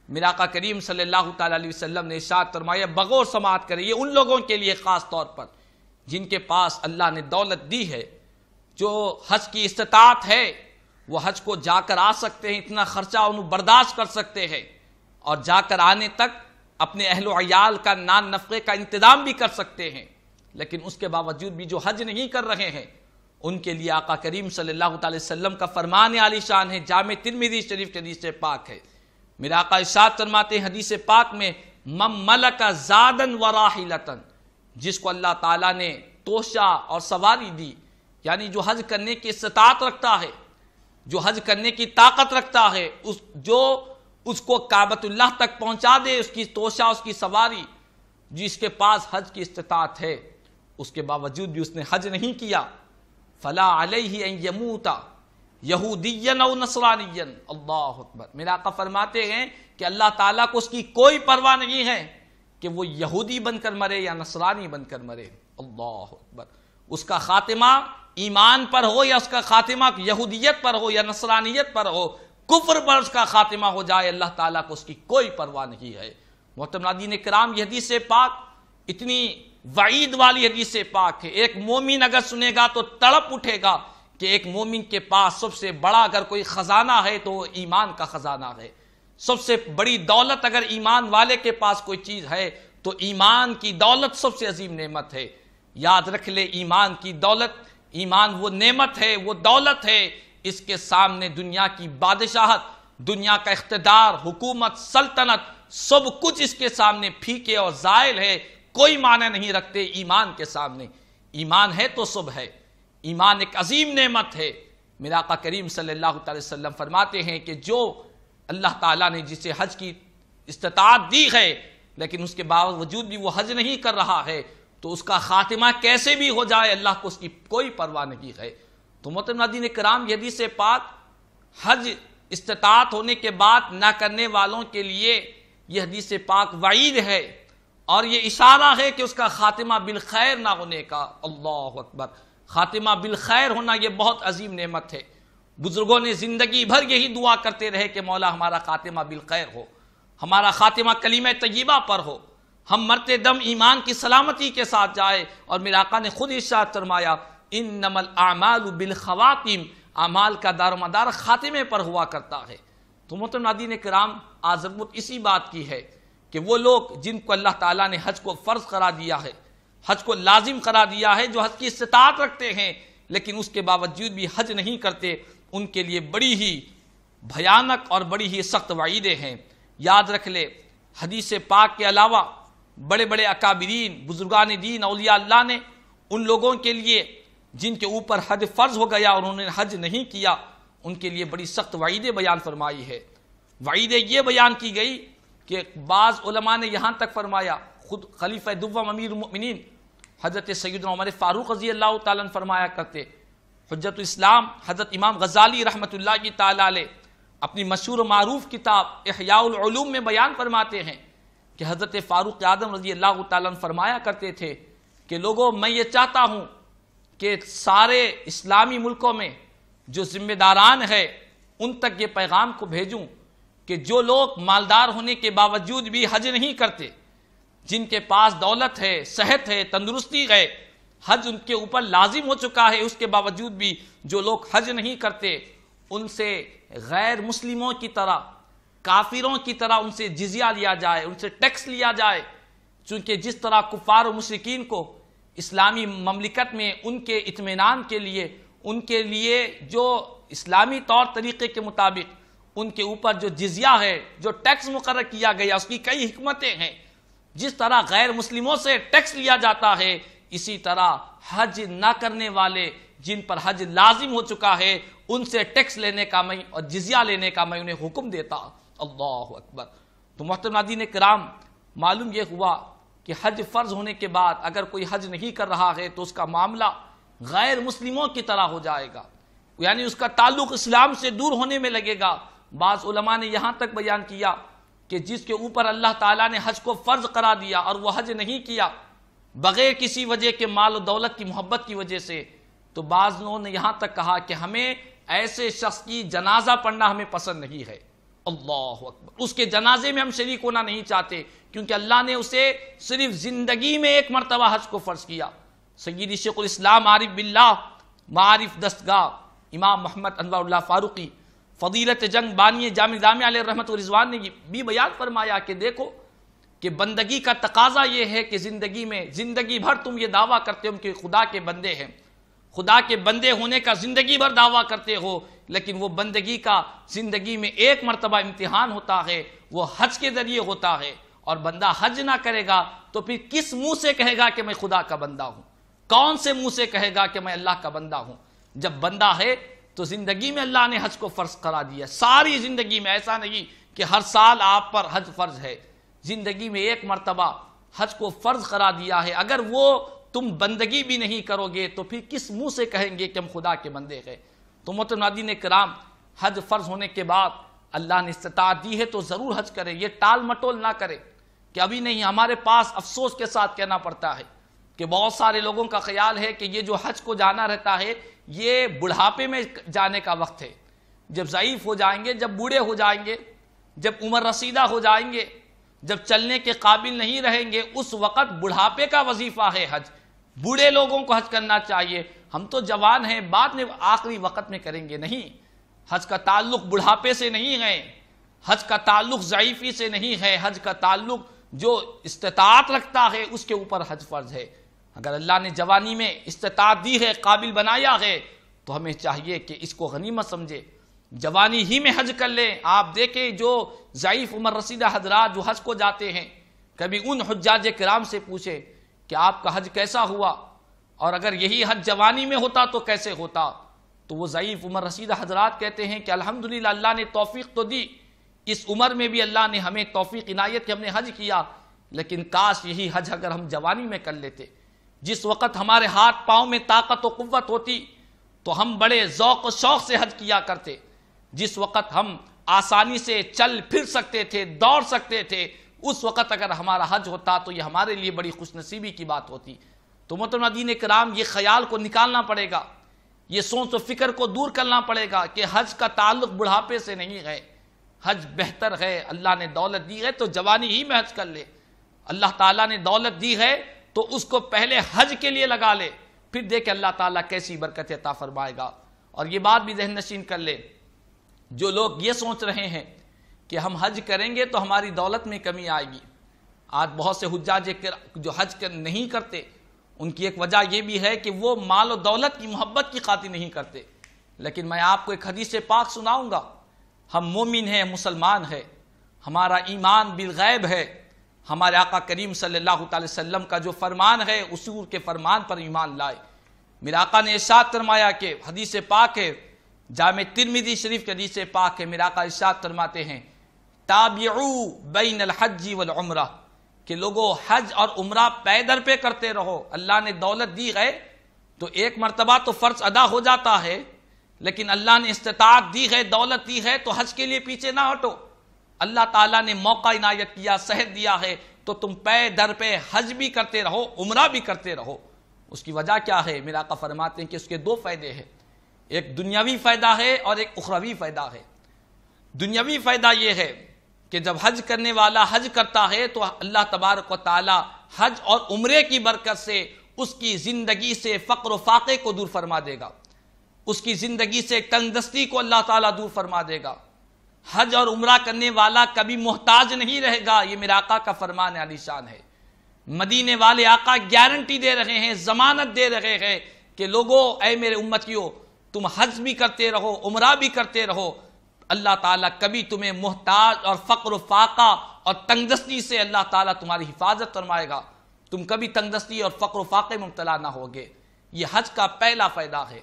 میرا آقا کریم صلی اللہ تعالیٰ علیہ وسلم نے ارشاد فرمایا، بغور سماعت کرے، یہ ان لوگوں کے لیے خاص طور پر جن کے پاس اللہ نے دولت دی ہے، جو حج کی استطاعت ہے، وہ حج کو جا کر آ سکتے ہیں، اتنا خرچہ انہوں برداشت کر سکتے ہیں اور جا کر آنے تک اپنے اہل و عیال کا نان نفقے کا انتظام بھی کر سکتے ہیں، لیکن اس کے باوجود بھی جو حج نہیں کر رہے ہیں ان کے لیے آقا کریم صلی اللہ علیہ وسلم کا فرمان عالی شان ہے، جامع ترمذی شریف کی حدیث پاک ہے۔ میرا آقا ارشاد فرماتے ہیں حدیث پاک میں، من ملک زادن وراحلتن، جس کو اللہ تعالیٰ نے توشہ اور سواری دی، یعنی جو حج کرنے کی استطاعت رکھتا ہے، جو حج کرنے کی طاقت رکھتا ہے، جو اس کو کعبۃ اللہ تک پہنچا دے، اس کی توشہ، اس کی سواری، جس کے پاس حج کی استطاعت ہے، اس کے باوجود بھی اس نے حج نہیں کیا، فلا علیہ ان یموتا یہودیا او نصرانیا، اللہ اکبر۔ میرا آقا فرماتے ہیں کہ اللہ تعالیٰ کو اس کی کوئی پرواہ نہیں ہے کہ وہ یہودی بن کر مرے یا نصرانی بن کر مرے، اللہ اکبر۔ اس کا خاتمہ ایمان پر ہو یا اس کا خاتمہ یہودیت پر ہو یا نصرانیت پر ہو، کفر پر اس کا خاتمہ ہو جائے، اللہ تعالیٰ کو اس کی کوئی پرواہ نہیں ہے۔ محترم ناظرین کرام، یہ حدیث پاک اتنی وعید والی حدیث پاک ہے، ایک مومن اگر سنے گا تو تڑپ اٹھے گا کہ ایک مومن کے پاس سب سے بڑا اگر کوئی خزانہ ہے تو وہ ایمان کا خزانہ ہے۔ سب سے بڑی دولت اگر ایمان والے کے پاس کوئی چیز ہے تو ایمان کی دولت سب سے عظیم نعمت ہے۔ یاد رکھ لے، ایمان کی دولت، ایمان وہ نعمت ہے، وہ دولت ہے، اس کے سامنے دنیا کی بادشاہت، دنیا کا اقتدار، حکومت، سلطنت، سب کچھ اس کے سامنے پھیکے اور زائل ہے، کوئی معنی نہیں رکھتے ایمان کے سامنے۔ ایمان ہے تو سب ہے، ایمان ایک عظیم نعمت ہے۔ میرا آقا کریم صلی اللہ علیہ وسلم فرماتے ہیں کہ جو اللہ تعالیٰ نے جسے حج کی استطاعت دی ہے لیکن اس کے باوجود بھی وہ حج نہیں کر رہا ہے تو اس کا خاتمہ کیسے بھی ہو جائے اللہ کو اس کی کوئی پرواہ نہیں ہے۔ تو محترم ناظرین کرام، یہ حدیث پاک حج استطاعت ہونے کے بعد نہ کرنے والوں کے لیے یہ حدیث پاک وعید ہے اور یہ اشارہ ہے کہ اس کا خاتمہ بالخیر نہ ہونے کا، اللہ اکبر۔ خاتمہ بالخیر ہونا یہ بہت عظیم نعمت ہے۔ بزرگوں نے زندگی بھر یہی دعا کرتے رہے کہ مولا ہمارا خاتمہ بالخیر ہو، ہمارا خاتمہ کلمہ طیبہ پر ہو، ہم مرتے دم ایمان کی سلامتی کے ساتھ جائے، اور میرے آقا نے خود ارشاد فرمایا، انما الاعمال بالخواتیم، اعمال کا دار و مدار خاتمے پر ہوا کرتا ہے۔ تو محترم ناظرین کرام، آج ضرورت اسی بات کی ہے کہ وہ لوگ جن کو اللہ تعالیٰ نے حج کو فرض قرار دیا ہے، حج کو لازم قرار دیا ہے، جو حج کی استطاعت رکھتے ہیں لیکن اس کے باوجود بھی حج نہیں کرتے، ان کے لیے بڑی ہی بھیانک اور بڑی ہی سخت وعیدیں ہیں۔ یاد رکھ لے، حدیث پاک کے علاوہ بڑے بڑے اکابرین، بزرگان دین، اولیاء اللہ نے ان لوگوں کے لیے جن کے اوپر حج فرض ہو گیا اور انہوں نے حج نہیں کیا، ان کے لیے بڑی سخت وعیدیں بیان فرمائی ہے۔ وعیدیں یہ بیان کی گئی کہ بعض علماء نے یہاں تک فرمایا، خود خلیفہ دوم امیر المؤمنین حضرت سیدنا عمر فاروق رضی اللہ تعالیٰ عنہ فرمایا کرتے، حجت الاسلام حضرت امام غزالی رحمۃ اللہ تعالیٰ علیہ اپنی مشہور و معروف کتاب احیاء العلوم میں بیان فرماتے ہیں کہ حضرت فاروق اعظم رضی اللہ تعالیٰ عنہ فرمایا کرتے تھے کہ لوگوں، میں یہ چاہتا ہوں کہ سارے اسلامی ملکوں میں جو ذمہ داران ہیں ان تک یہ پیغام کو بھیجوں کہ جو لوگ مالدار ہونے کے باوجود بھی حج نہیں کرتے، جن کے پاس دولت ہے، صحت ہے، تندرستی ہے، حج ان کے اوپر لازم ہو چکا ہے، اس کے باوجود بھی جو لوگ حج نہیں کرتے، ان سے غیر مسلموں کی طرح، کافروں کی طرح ان سے جزیہ لیا جائے، ان سے ٹیکس لیا جائے، چونکہ جس طرح کفار و مشرکین کو اسلامی مملکت میں ان کے اطمینان کے لیے، ان کے لیے جو اسلامی طور طریقے کے مطابق ان کے اوپر جو جزیہ ہے، جو ٹیکس مقرر کیا گیا، اس کی کئی حکمتیں ہیں۔ جس طرح غیر مسلموں سے ٹیکس لیا جاتا ہے، اسی طرح حج نہ کرنے والے جن پر حج لازم ہو چکا ہے ان سے ٹیکس لینے کا میں اور جزیہ لینے کا میں انہیں حکم دیتا، اللہ اکبر۔ تو محترم ناظرین کرام، معلوم یہ ہوا کہ حج فرض ہونے کے بعد اگر کوئی حج نہیں کر رہا ہے تو اس کا معاملہ غیر مسلموں کی طرح ہو جائے گا، یعنی اس کا تعلق اسلام سے دور ہونے میں لگے گا۔ بعض علماء نے یہاں تک بیان کیا کہ جس کے اوپر اللہ تعالیٰ نے حج کو فرض قرار دیا اور وہ حج نہیں کیا، بغیر کسی وجہ کے مال و دولت کی محبت کی وجہ سے، تو بعض لوگوں نے یہاں تک کہا کہ ہمیں ایسے شخص کی جنازہ پڑھنا ہمیں پسند نہیں ہے۔ اللہ اکبر، اس کے جنازے میں ہم شریک ہونا نہیں چاہتے، کیونکہ اللہ نے اسے صرف زندگی میں ایک مرتبہ حج کو فرض کیا۔ سیدی شیخ الاسلام عارف باللہ معارف دستگاہ امام محمد انور اللہ فاروقی فضیلت جنگ بانی جامع جامعہ علیہ رحمت و رضوان نے بھی بیان فرمایا کہ دیکھو کہ بندگی کا تقاضا یہ ہے کہ زندگی بھر تم یہ دعویٰ کرتے ہو کہ خدا کے بندے ہیں، خدا کے بندے ہونے کا زندگی بھر دعویٰ کرتے ہو، لیکن وہ بندگی کا زندگی میں ایک مرتبہ امتحان ہوتا ہے، وہ حج کے ذریعے ہوتا ہے، اور بندہ حج نہ کرے گا تو پھر کس منہ سے کہے گا کہ میں خدا کا بندہ ہوں؟ کون سے منہ سے کہے گا کہ میں اللہ کا بندہ ہوں؟ جب بندہ ہے تو زندگی میں اللہ نے حج کو فرض کرا دیا، ساری زندگی میں، ایسا نہیں کہ ہر سال آپ پر حج فرض ہے، زندگی میں ایک مرتبہ حج کو فرض کرا دیا ہے۔ اگر وہ تم بندگی بھی نہیں کرو گے تو پھر کس منہ سے کہیں گے کہ ہم خدا کے بندے ہیں؟ تو محترم ناظرین کرام، حج فرض ہونے کے بعد اللہ نے استطاعت دی ہے تو ضرور حج کرے، یہ ٹال مٹول نہ کرے کہ ابھی نہیں۔ ہمارے پاس افسوس کے ساتھ کہنا پڑتا ہے کہ بہت سارے لوگوں کا خیال ہے کہ یہ جو حج کو جانا رہتا ہے یہ بڑھاپے میں جانے کا وقت ہے، جب ضعیف ہو جائیں گے، جب بوڑھے ہو جائیں گے، جب عمر رسیدہ ہو جائیں گے، جب چلنے کے قابل نہیں رہیں گے، اس وقت بڑھاپے کا وظیفہ ہے حج، بوڑھے لوگوں کو حج کرنا چاہیے۔ ہم تو جوان ہیں، بعد میں آخری وقت میں کریں گے، نہیں۔ حج کا تعلق بڑھاپے سے نہیں ہے، حج کا تعلق ضعیفی سے نہیں ہے، حج کا تعلق جو استطاعت رکھتا ہے اس کے اوپر حج فرض ہے۔ اگر اللہ نے جوانی میں استطاعت دی ہے، قابل بنایا ہے، تو ہمیں چاہیے کہ اس کو غنیمت سمجھے، جوانی ہی میں حج کر لیں۔ آپ دیکھیں جو ضعیف عمر رسیدہ حضرات جو حج کو جاتے ہیں، کبھی ان حجاج کرام سے پوچھیں کہ آپ کا حج کیسا ہوا، اور اگر یہی حج جوانی میں ہوتا تو کیسے ہوتا؟ تو وہ ضعیف عمر رسیدہ حضرات کہتے ہیں کہ الحمدللہ اللہ نے توفیق تو دی، اس عمر میں بھی اللہ نے ہمیں توفیق عنایت کہ ہم نے حج کیا، لیکن کاش یہی حج اگر ہم جوانی میں کر لیتے، جس وقت ہمارے ہاتھ پاؤں میں طاقت و قوت ہوتی تو ہم بڑے ذوق و شوق سے حج کیا کرتے، جس وقت ہم آسانی سے چل پھر سکتے تھے، دوڑ سکتے تھے، اس وقت اگر ہمارا حج ہوتا تو یہ ہمارے لیے بڑی خوش نصیبی کی بات ہوتی۔ تو محترم ناظرین کرام، یہ خیال کو نکالنا پڑے گا، یہ سوچ و فکر کو دور کرنا پڑے گا کہ حج کا تعلق بڑھاپے سے نہیں ہے، حج بہتر ہے۔ اللہ نے دولت دی ہے تو جوانی ہی میں حج کر لے، اللہ تعالیٰ نے دولت دی ہے تو اس کو پہلے حج کے لیے لگا لے، پھر دیکھ اللہ تعالیٰ کیسی برکت عطا فرمائے گا۔ اور یہ بات بھی ذہن نشین کر لے، جو لوگ یہ سوچ رہے ہیں کہ ہم حج کریں گے تو ہماری دولت میں کمی آئے گی، آج بہت سے حجاج جو حج نہیں کرتے، ان کی ایک وجہ یہ بھی ہے کہ وہ مال و دولت کی محبت کی خاطر نہیں کرتے۔ لیکن میں آپ کو ایک حدیث پاک سناؤں گا، ہم مومن ہیں، مسلمان ہیں، ہمارا ایمان بالغیب ہے، ہمارے آقا کریم صلی اللہ تعالی وسلم کا جو فرمان ہے اصول کے فرمان پر ایمان لائے۔ میرے آقا نے ارشاد فرمایا کہ حدیث پاک ہے، جامع ترمذی شریف کے حدیث پاک ہے، میرے آقا ارشاد فرماتے ہیں تابعوا بین الحج والعمرہ، کہ لوگوں حج اور عمرہ پے در پہ کرتے رہو۔ اللہ نے دولت دی ہے تو ایک مرتبہ تو فرض ادا ہو جاتا ہے، لیکن اللہ نے استطاعت دی ہے، دولت دی ہے تو حج کے لیے پیچھے نہ ہٹو۔ اللہ تعالیٰ نے موقع عنایت کیا، صحت دیا ہے تو تم پے در پہ حج بھی کرتے رہو، عمرہ بھی کرتے رہو۔ اس کی وجہ کیا ہے؟ میرا آقا فرماتے ہیں کہ اس کے دو فائدے ہیں، ایک دنیاوی فائدہ ہے اور ایک اخروی فائدہ ہے۔ دنیاوی فائدہ یہ ہے کہ جب حج کرنے والا حج کرتا ہے تو اللہ تبارک و تعالی حج اور عمرے کی برکت سے اس کی زندگی سے فقر و فاقے کو دور فرما دے گا، اس کی زندگی سے تنگ دستی کو اللہ تعالیٰ دور فرما دے گا۔ حج اور عمرہ کرنے والا کبھی محتاج نہیں رہے گا، یہ میرے آقا کا فرمان عالی شان ہے۔ مدینے والے آقا گارنٹی دے رہے ہیں، ضمانت دے رہے ہیں کہ لوگوں، اے میرے امتیوں، تم حج بھی کرتے رہو، عمرہ بھی کرتے رہو، اللہ تعالیٰ کبھی تمہیں محتاج اور فقر و فاقہ اور تنگ دستی سے اللہ تعالیٰ تمہاری حفاظت فرمائے گا، تم کبھی تنگ دستی اور فقر و فاقے میں مبتلا نہ ہوگے۔ یہ حج کا پہلا فائدہ ہے۔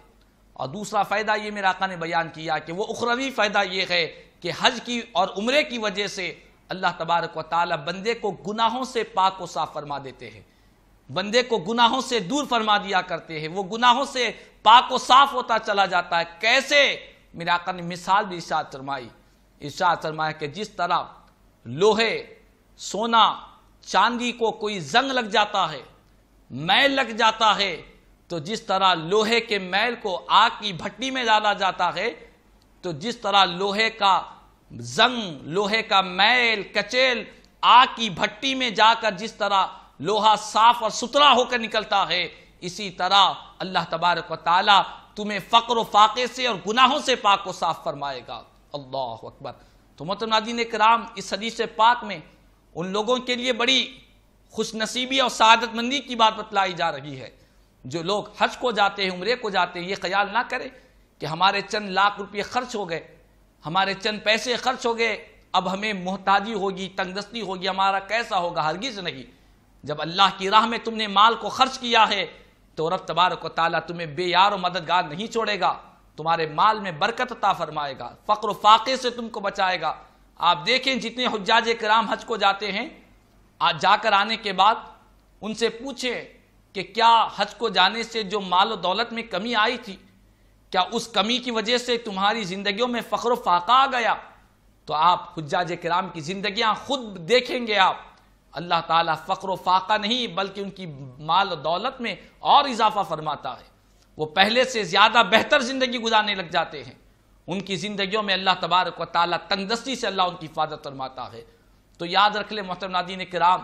اور دوسرا فائدہ یہ میرے آقا نے بیان کیا کہ وہ اخروی فائدہ یہ ہے کہ حج کی اور عمرے کی وجہ سے اللہ تبارک و تعالی بندے کو گناہوں سے پاک و صاف فرما دیتے ہیں، بندے کو گناہوں سے دور فرما دیا کرتے ہیں، وہ گناہوں سے پاک و صاف ہوتا چلا جاتا ہے۔ کیسے؟ میرے آقا نے مثال بھی ارشاد فرمایا کہ جس طرح لوہے، سونا، چاندی کو کوئی زنگ لگ جاتا ہے میل لگ جاتا ہے تو جس طرح لوہے کے میل کو آگ کی بھٹی میں ڈالا جاتا ہے، تو جس طرح لوہے کا زنگ، لوہے کا میل کچیل آگ کی بھٹی میں جا کر جس طرح لوہا صاف اور ستھرا ہو کر نکلتا ہے، اسی طرح اللہ تبارک و تعالی تمہیں فقر و فاقے سے اور گناہوں سے پاک و صاف فرمائے گا۔ اللہ اکبر۔ تو محترم ناظرین کرام، اس حدیث پاک میں ان لوگوں کے لیے بڑی خوش نصیبی اور سعادت مندی کی بات بتلائی جا رہی ہے جو لوگ حج کو جاتے ہیں، عمرے کو جاتے ہیں۔ یہ خیال نہ کرے کہ ہمارے چند لاکھ روپے خرچ ہو گئے، ہمارے چند پیسے خرچ ہو گئے، اب ہمیں محتاجی ہوگی، تنگ دستی ہوگی، ہمارا کیسا ہوگا۔ ہرگز نہیں۔ جب اللہ کی راہ میں تم نے مال کو خرچ کیا ہے تو رب تبارک و تعالیٰ تمہیں بے یار و مددگار نہیں چھوڑے گا، تمہارے مال میں برکت عطا فرمائے گا، فقر و فاقے سے تم کو بچائے گا۔ آپ دیکھیں جتنے حجاج کرام حج کو جاتے ہیں، آج جا کر آنے کے بعد ان سے پوچھیں کہ کیا حج کو جانے سے جو مال و دولت میں کمی آئی تھی، کیا اس کمی کی وجہ سے تمہاری زندگیوں میں فقر و فاقہ آ گیا؟ تو آپ حجاج کرام کی زندگیاں خود دیکھیں گے آپ، اللہ تعالیٰ فقر و فاقہ نہیں بلکہ ان کی مال و دولت میں اور اضافہ فرماتا ہے۔ وہ پہلے سے زیادہ بہتر زندگی گزارنے لگ جاتے ہیں، ان کی زندگیوں میں اللہ تبارک و تعالیٰ تنگ دستی سے اللہ ان کی حفاظت فرماتا ہے۔ تو یاد رکھ لیں محترم ناظرین کرام،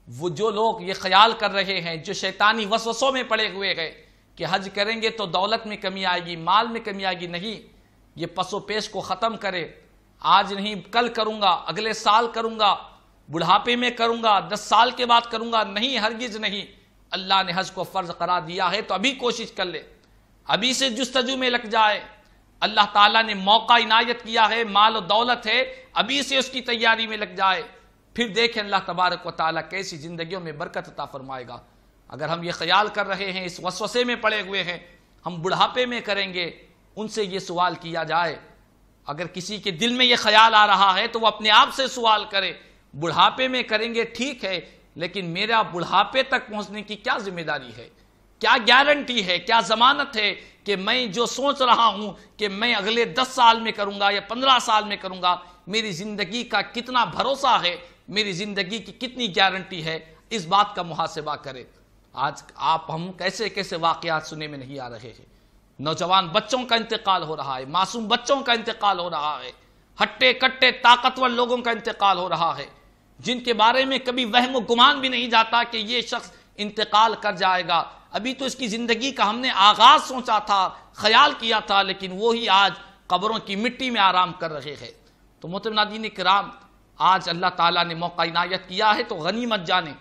وہ جو لوگ یہ خیال کر رہے ہیں، جو شیطانی وسوسوں میں پڑے ہوئے ہیں کہ حج کریں گے تو دولت میں کمی آئے گی، مال میں کمی آئے گی، نہیں، یہ پس و پیش کو ختم کرے۔ آج نہیں کل کروں گا، اگلے سال کروں گا، بڑھاپے میں کروں گا، 10 سال کے بعد کروں گا، نہیں، ہرگز نہیں۔ اللہ نے حج کو فرض قرار دیا ہے تو ابھی کوشش کر لے، ابھی سے جستجو میں لگ جائے۔ اللہ تعالیٰ نے موقع عنایت کیا ہے، مال و دولت ہے، ابھی سے اس کی تیاری میں لگ جائے، پھر دیکھیں اللہ تبارک و تعالیٰ کیسی زندگیوں میں برکت عطا فرمائے گا۔ اگر ہم یہ خیال کر رہے ہیں، اس وسوسے میں پڑے ہوئے ہیں ہم بڑھاپے میں کریں گے، ان سے یہ سوال کیا جائے، اگر کسی کے دل میں یہ خیال آ رہا ہے تو وہ اپنے آپ سے سوال کرے، بڑھاپے میں کریں گے ٹھیک ہے، لیکن میرا بڑھاپے تک پہنچنے کی کیا ذمہ داری ہے، کیا گارنٹی ہے، کیا ضمانت ہے کہ میں جو سوچ رہا ہوں کہ میں اگلے 10 سال میں کروں گا یا 15 سال میں کروں گا، میری زندگی کا کتنا بھروسہ ہے، میری زندگی کی کتنی گارنٹی ہے، اس بات کا محاسبہ کرے۔ آج ہم کیسے کیسے واقعات سننے میں نہیں آ رہے ہیں، نوجوان بچوں کا انتقال ہو رہا ہے، معصوم بچوں کا انتقال ہو رہا ہے، ہٹے کٹے طاقتور لوگوں کا انتقال ہو رہا ہے، جن کے بارے میں کبھی وہم و گمان بھی نہیں جاتا کہ یہ شخص انتقال کر جائے گا، ابھی تو اس کی زندگی کا ہم نے آغاز سوچا تھا، خیال کیا تھا، لیکن وہی آج قبروں کی مٹی میں آرام کر رہے ہیں۔ تو محترم ناظرین کرام، آج اللہ تعالیٰ نے موقع عنایت کیا ہے تو غنیمت جانے،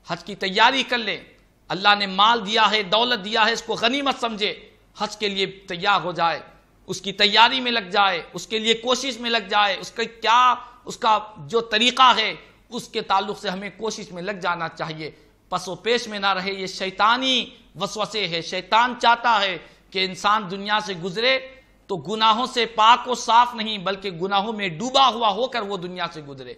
حج کی تیاری کر لے، اللہ نے مال دیا ہے، دولت دیا ہے، اس کو غنیمت سمجھے، حج کے لیے تیار ہو جائے، اس کی تیاری میں لگ جائے، اس کے لیے کوشش میں لگ جائے، اس کا جو طریقہ ہے اس کے تعلق سے ہمیں کوشش میں لگ جانا چاہیے، پس و پیش میں نہ رہے۔ یہ شیطانی وسوسے ہے، شیطان چاہتا ہے کہ انسان دنیا سے گزرے تو گناہوں سے پاک و صاف نہیں بلکہ گناہوں میں ڈوبا ہوا ہو کر وہ دنیا سے گزرے۔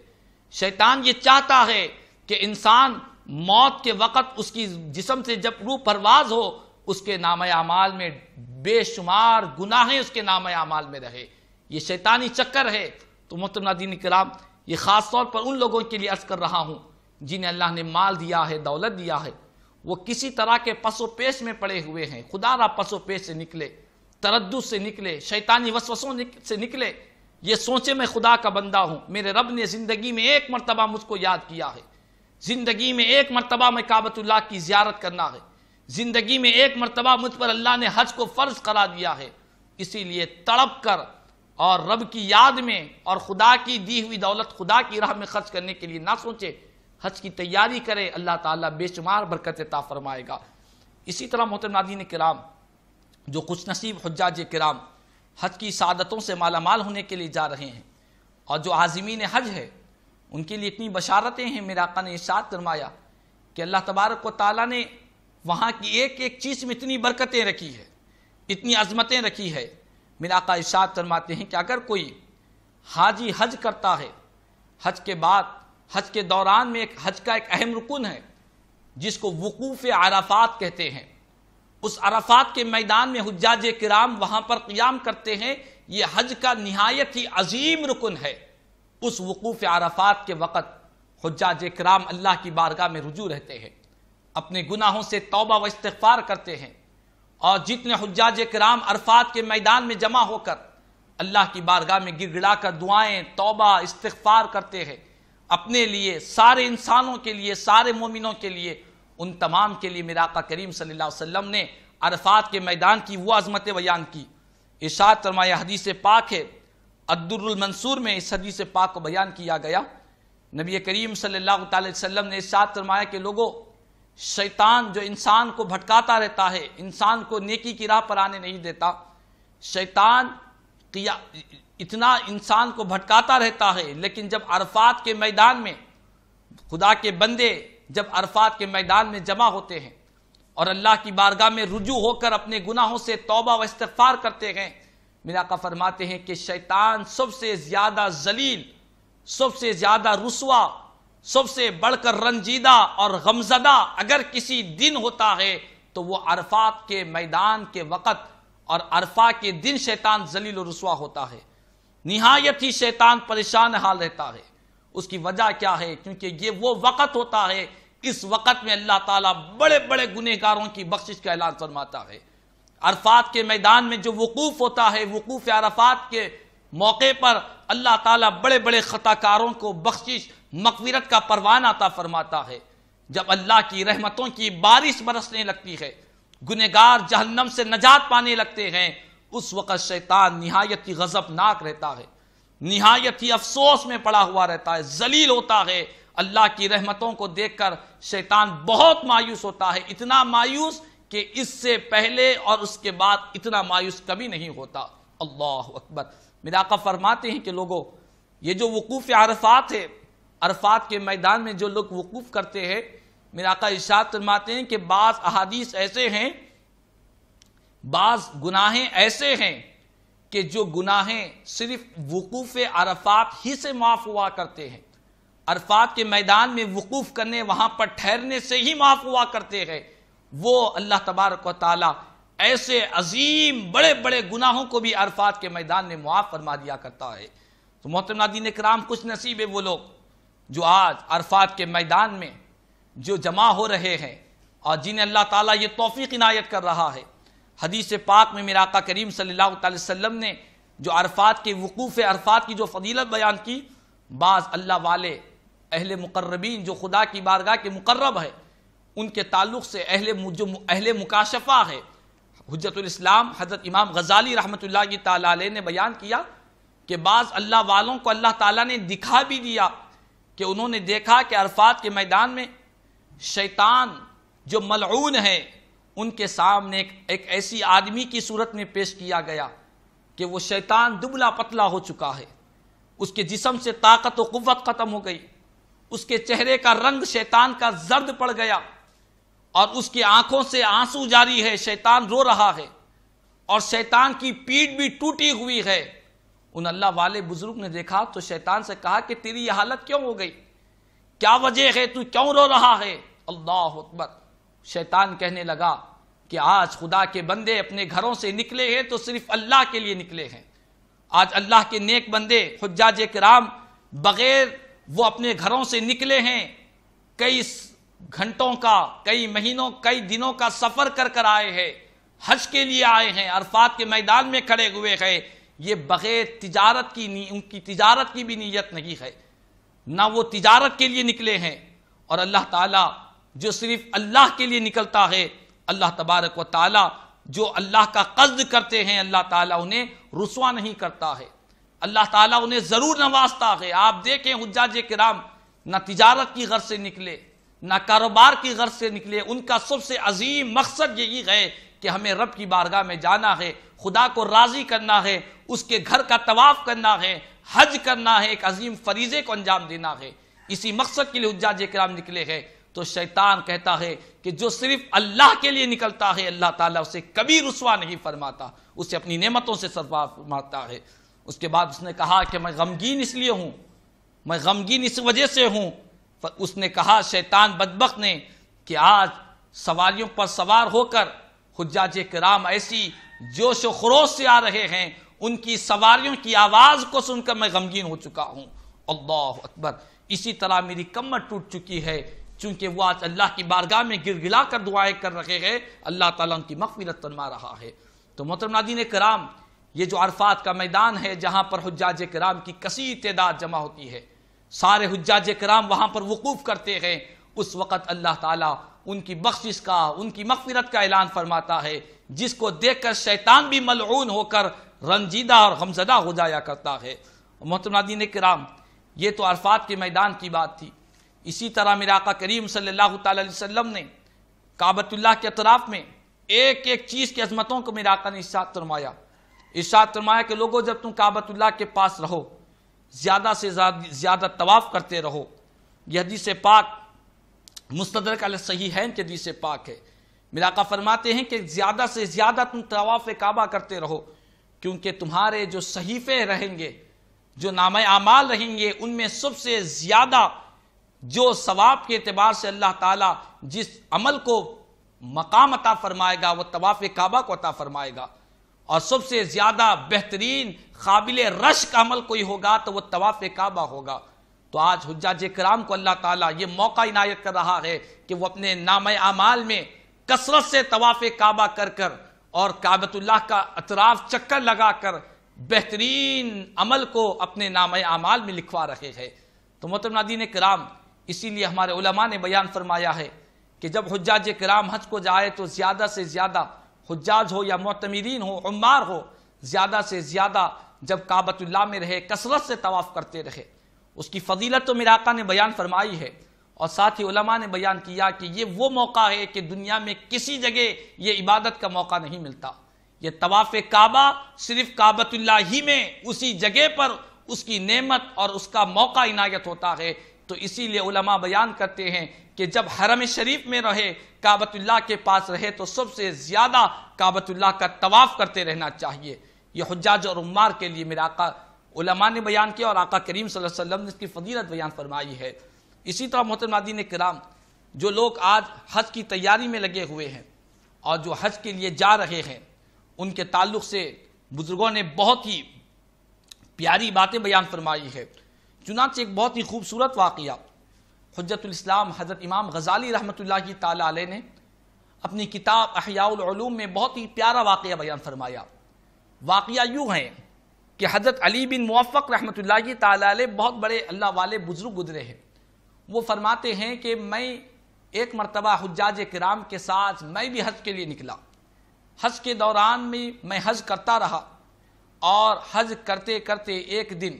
شیطان یہ چاہتا ہے کہ انسان موت کے وقت اس کی جسم سے جب روح پرواز ہو، اس کے نامہ اعمال میں بے شمار گناہیں اس کے نامہ اعمال میں رہے۔ یہ شیطانی چکر ہے۔ تو محترم ناظرین کرام، یہ خاص طور پر ان لوگوں کے لیے عرض کر رہا ہوں جنہیں اللہ نے مال دیا ہے، دولت دیا ہے، وہ کسی طرح کے پس و پیش میں پڑے ہوئے ہیں، خدا را پس و پیش سے نکلے، تردد سے نکلے، شیطانی وسوسوں سے نکلے، یہ سوچے میں خدا کا بندہ ہوں، میرے رب نے زندگی میں ایک مرتبہ مجھ کو یاد کیا ہے، زندگی میں ایک مرتبہ میں کعبۃ اللہ کی زیارت کرنا ہے، زندگی میں ایک مرتبہ مجھ پر اللہ نے حج کو فرض قرار دیا ہے، اسی لیے تڑپ کر اور رب کی یاد میں اور خدا کی دی ہوئی دولت خدا کی راہ میں خرچ کرنے کے لیے نہ سوچے، حج کی تیاری کرے، اللہ تعالیٰ بے شمار برکت عطا فرمائے گا۔ اسی طرح محترم ناظرین کرام، جو خوش نصیب حجاج کرام حج کی سعادتوں سے مالا مال ہونے کے لیے جا رہے ہیں، اور جو عازمین حج ہے ان کے لیے اتنی بشارتیں ہیں، میرے آقا نے ارشاد فرمایا کہ اللہ تبارک و تعالیٰ نے وہاں کی ایک ایک چیز میں اتنی برکتیں رکھی ہے، اتنی عظمتیں رکھی ہے۔ میرے آقا ارشاد فرماتے ہیں کہ اگر کوئی حاجی حج کرتا ہے، حج کے بعد حج کے دوران میں حج کا ایک اہم رکن ہے جس کو وقوف عرفات کہتے ہیں، اس عرفات کے میدان میں حجاج کرام وہاں پر قیام کرتے ہیں، یہ حج کا نہایت ہی عظیم رکن ہے۔ اس وقوف عرفات کے وقت حجاج کرام اللہ کی بارگاہ میں رجوع رہتے ہیں، اپنے گناہوں سے توبہ و استغفار کرتے ہیں، اور جتنے حجاج کرام عرفات کے میدان میں جمع ہو کر اللہ کی بارگاہ میں گر گڑا کر دعائیں توبہ استغفار کرتے ہیں، اپنے لیے، سارے انسانوں کے لیے، سارے مومنوں کے لیے، ان تمام کے لیے میرے آقا کریم صلی اللہ علیہ وسلم نے عرفات کے میدان کی وہ عظمت بیان کی۔ ارشاد فرمایا، حدیث پاک ہے، الدر المنصور میں اس حدیث پاک کو بیان کیا گیا، نبی کریم صلی اللہ علیہ وسلم نے ارشاد فرمایا کہ لوگوں، شیطان جو انسان کو بھٹکاتا رہتا ہے، انسان کو نیکی کی راہ پر آنے نہیں دیتا، شیطان اتنا انسان کو بھٹکاتا رہتا ہے، لیکن جب عرفات کے میدان میں خدا کے بندے جب عرفات کے میدان میں جمع ہوتے ہیں اور اللہ کی بارگاہ میں رجوع ہو کر اپنے گناہوں سے توبہ و استغفار کرتے ہیں، میرے آقا فرماتے ہیں کہ شیطان سب سے زیادہ ذلیل، سب سے زیادہ رسوا، سب سے بڑھ کر رنجیدہ اور غمزدہ اگر کسی دن ہوتا ہے تو وہ عرفات کے میدان کے وقت اور عرفہ کے دن شیطان ذلیل و رسوا ہوتا ہے، نہایت ہی شیطان پریشان حال رہتا ہے۔ اس کی وجہ کیا ہے؟ کیونکہ یہ وہ وقت ہوتا ہے، اس وقت میں اللہ تعالیٰ بڑے بڑے گنہگاروں کی بخشش کا اعلان فرماتا ہے۔ عرفات کے میدان میں جو وقوف ہوتا ہے، وقوف عرفات کے موقع پر اللہ تعالیٰ بڑے بڑے خطا کاروں کو بخشش مغفرت کا پروانہ عطا فرماتا ہے۔ جب اللہ کی رحمتوں کی بارش برسنے لگتی ہے، گنہگار جہنم سے نجات پانے لگتے ہیں، اس وقت شیطان نہایت ہی غضبناک رہتا ہے، نہایت ہی افسوس میں پڑا ہوا رہتا ہے، ذلیل ہوتا ہے۔ اللہ کی رحمتوں کو دیکھ کر شیطان بہت مایوس ہوتا ہے، اتنا مایوس کہ اس سے پہلے اور اس کے بعد اتنا مایوس کبھی نہیں ہوتا۔ اللہ اکبر۔ میرے آقا فرماتے ہیں کہ لوگوں، یہ جو وقوف عرفات ہے، عرفات کے میدان میں جو لوگ وقوف کرتے ہیں، میرے آقا ارشاد فرماتے ہیں کہ بعض احادیث ایسے ہیں، بعض گناہیں ایسے ہیں کہ جو گناہیں صرف وقوف عرفات ہی سے معاف ہوا کرتے ہیں، عرفات کے میدان میں وقوف کرنے، وہاں پر ٹھہرنے سے ہی معاف ہوا کرتے ہیں، وہ اللہ تبارک و تعالی ایسے عظیم بڑے بڑے گناہوں کو بھی عرفات کے میدان میں معاف فرما دیا کرتا ہے۔ تو محترم ناظرین کرام، خوش نصیب ہے وہ لوگ جو آج عرفات کے میدان میں جو جمع ہو رہے ہیں اور جنہیں اللہ تعالیٰ یہ توفیق عنایت کر رہا ہے۔ حدیث پاک میں میرے آقا کریم صلی اللہ علیہ وسلم نے جو عرفات کے وقوف عرفات کی جو فضیلت بیان کی، بعض اللہ والے اہل مقربین جو خدا کی بارگاہ کے مقرب ہے، ان کے تعلق سے اہل مکاشفہ ہے، حجت الاسلام حضرت امام غزالی رحمۃ اللہ تعالی علیہ نے بیان کیا کہ بعض اللہ والوں کو اللہ تعالیٰ نے دکھا بھی دیا کہ انہوں نے دیکھا کہ عرفات کے میدان میں شیطان جو ملعون ہے، ان کے سامنے ایک ایسی آدمی کی صورت میں پیش کیا گیا کہ وہ شیطان دبلا پتلا ہو چکا ہے، اس کے جسم سے طاقت و قوت ختم ہو گئی، اس کے چہرے کا رنگ شیطان کا زرد پڑ گیا، اور اس کی آنکھوں سے آنسو جاری ہے، شیطان رو رہا ہے، اور شیطان کی پیٹھ بھی ٹوٹی ہوئی ہے۔ ان اللہ والے بزرگ نے دیکھا تو شیطان سے کہا کہ تیری یہ حالت کیوں ہو گئی؟ کیا وجہ ہے؟ تو کیوں رو رہا ہے؟ اللہ اکبر۔ شیطان کہنے لگا کہ آج خدا کے بندے اپنے گھروں سے نکلے ہیں تو صرف اللہ کے لیے نکلے ہیں۔ آج اللہ کے نیک بندے حجاج کرام بغیر وہ اپنے گھروں سے نکلے ہیں، کئی گھنٹوں کا، کئی مہینوں، کئی دنوں کا سفر کر کر آئے ہیں، حج کے لیے آئے ہیں، عرفات کے میدان میں کھڑے ہوئے ہیں، یہ بغیر تجارت کی، ان کی تجارت کی بھی نیت نہیں ہے، نہ وہ تجارت کے لیے نکلے ہیں۔ اور اللہ تعالیٰ جو صرف اللہ کے لیے نکلتا ہے، اللہ تبارک و تعالیٰ جو اللہ کا قصد کرتے ہیں، اللہ تعالیٰ انہیں رسوا نہیں کرتا ہے، اللہ تعالیٰ انہیں ضرور نوازتا ہے۔ آپ دیکھیں حجاج کرام نہ تجارت کی غرض سے نکلے، نہ کاروبار کی غرض سے نکلے، ان کا سب سے عظیم مقصد یہی ہے کہ ہمیں رب کی بارگاہ میں جانا ہے، خدا کو راضی کرنا ہے، اس کے گھر کا طواف کرنا ہے، حج کرنا ہے، ایک عظیم فریضے کو انجام دینا ہے، اسی مقصد کے لیے حجاج کرام نکلے ہیں۔ تو شیطان کہتا ہے کہ جو صرف اللہ کے لیے نکلتا ہے، اللہ تعالیٰ اسے کبھی رسوا نہیں فرماتا، اسے اپنی نعمتوں سے سرفراز فرماتا ہے۔ اس کے بعد اس نے کہا کہ میں غمگین اس لیے ہوں، میں غمگین اس وجہ سے ہوں۔ اس نے کہا شیطان بدبخت نے کہ آج سواریوں پر سوار ہو کر حجاج کرام ایسی جوش و خروش سے آ رہے ہیں، ان کی سواریوں کی آواز کو سن کر میں غمگین ہو چکا ہوں۔ اللہ اکبر۔ اسی طرح میری کمر ٹوٹ چکی ہے، چونکہ وہ آج اللہ کی بارگاہ میں گر گلا کر دعائیں کر رہے ہیں، اللہ تعالیٰ ان کی مغفرت فرما رہا ہے۔ تو محترم ناظرین کرام، یہ جو عرفات کا میدان ہے جہاں پر حجاج کرام کی کثیر تعداد جمع ہوتی ہے، سارے حجاج کرام وہاں پر وقوف کرتے ہیں، اس وقت اللہ تعالیٰ ان کی بخشش کا، ان کی مغفرت کا اعلان فرماتا ہے، جس کو دیکھ کر شیطان بھی ملعون ہو کر رنجیدہ اور غمزدہ ہو جایا کرتا ہے۔ محترم ناظرین کرام، یہ تو عرفات کے میدان کی بات تھی۔ اسی طرح میرے آقا کریم صلی اللہ تعالی علیہ وسلم نے کعبۃ اللہ کے اطراف میں ایک ایک چیز کی عظمتوں کو میرے آقا نے ارشاد فرمایا کہ لوگوں، جب تم کعبۃ اللہ کے پاس رہو، زیادہ سے زیادہ طواف کرتے رہو۔ یہ حدیث پاک مستدرک علی الصحیحین کے حدیث پاک ہے۔ میرے آقا فرماتے ہیں کہ زیادہ سے زیادہ تم طواف کعبہ کرتے رہو، کیونکہ تمہارے جو صحیفے رہیں گے، جو نامہ اعمال رہیں گے، ان میں سب سے زیادہ جو ثواب کے اعتبار سے اللہ تعالیٰ جس عمل کو مقام عطا فرمائے گا وہ طواف کعبہ کو عطا فرمائے گا، اور سب سے زیادہ بہترین قابل رشک عمل کوئی ہوگا تو وہ طواف کعبہ ہوگا۔ تو آج حجاج کرام کو اللہ تعالیٰ یہ موقع عنایت کر رہا ہے کہ وہ اپنے نامہ اعمال میں کثرت سے طواف کعبہ کر اور کعبۃ اللہ کا اطراف چکر لگا کر بہترین عمل کو اپنے نامہ اعمال میں لکھوا رہے ہیں۔ تو محترم ناظرین کرام، اسی لیے ہمارے علماء نے بیان فرمایا ہے کہ جب حجاج کرام حج کو جائے تو زیادہ سے زیادہ حجاج ہو یا معتمرین ہو، عمار ہو، زیادہ سے زیادہ جب کعبۃ اللہ میں رہے، کثرت سے طواف کرتے رہے۔ اس کی فضیلت تو میرے آقا نے بیان فرمائی ہے، اور ساتھ ہی علماء نے بیان کیا کہ یہ وہ موقع ہے کہ دنیا میں کسی جگہ یہ عبادت کا موقع نہیں ملتا۔ یہ طواف کعبہ صرف کعبۃ اللہ ہی میں اسی جگہ پر اس کی نعمت اور اس کا موقع عنایت ہوتا ہے۔ تو اسی لیے علماء بیان کرتے ہیں کہ جب حرم شریف میں رہے، کعبۃ اللہ کے پاس رہے، تو سب سے زیادہ کعبۃ اللہ کا طواف کرتے رہنا چاہیے۔ یہ حجاج اور عمار کے لیے میرے آقا علماء نے بیان کیا، اور آقا کریم صلی اللہ علیہ وسلم نے اس کی فضیلت بیان فرمائی ہے۔ اسی طرح محترم ناظرین کرام، جو لوگ آج حج کی تیاری میں لگے ہوئے ہیں اور جو حج کے لیے جا رہے ہیں، ان کے تعلق سے بزرگوں نے بہت ہی پیاری باتیں بیان فرمائی ہے۔ چنانچہ ایک بہت ہی خوبصورت واقعہ حجت الاسلام حضرت امام غزالی رحمۃ اللہ تعالی علیہ نے اپنی کتاب احیاء العلوم میں بہت ہی پیارا واقعہ بیان فرمایا۔ واقعہ یوں ہے کہ حضرت علی بن موفق رحمۃ اللہ تعالی علیہ بہت بڑے اللہ والے بزرگ گزرے ہیں۔ وہ فرماتے ہیں کہ میں ایک مرتبہ حجاج کرام کے ساتھ میں بھی حج کے لیے نکلا۔ حج کے دوران میں حج کرتا رہا، اور حج کرتے کرتے ایک دن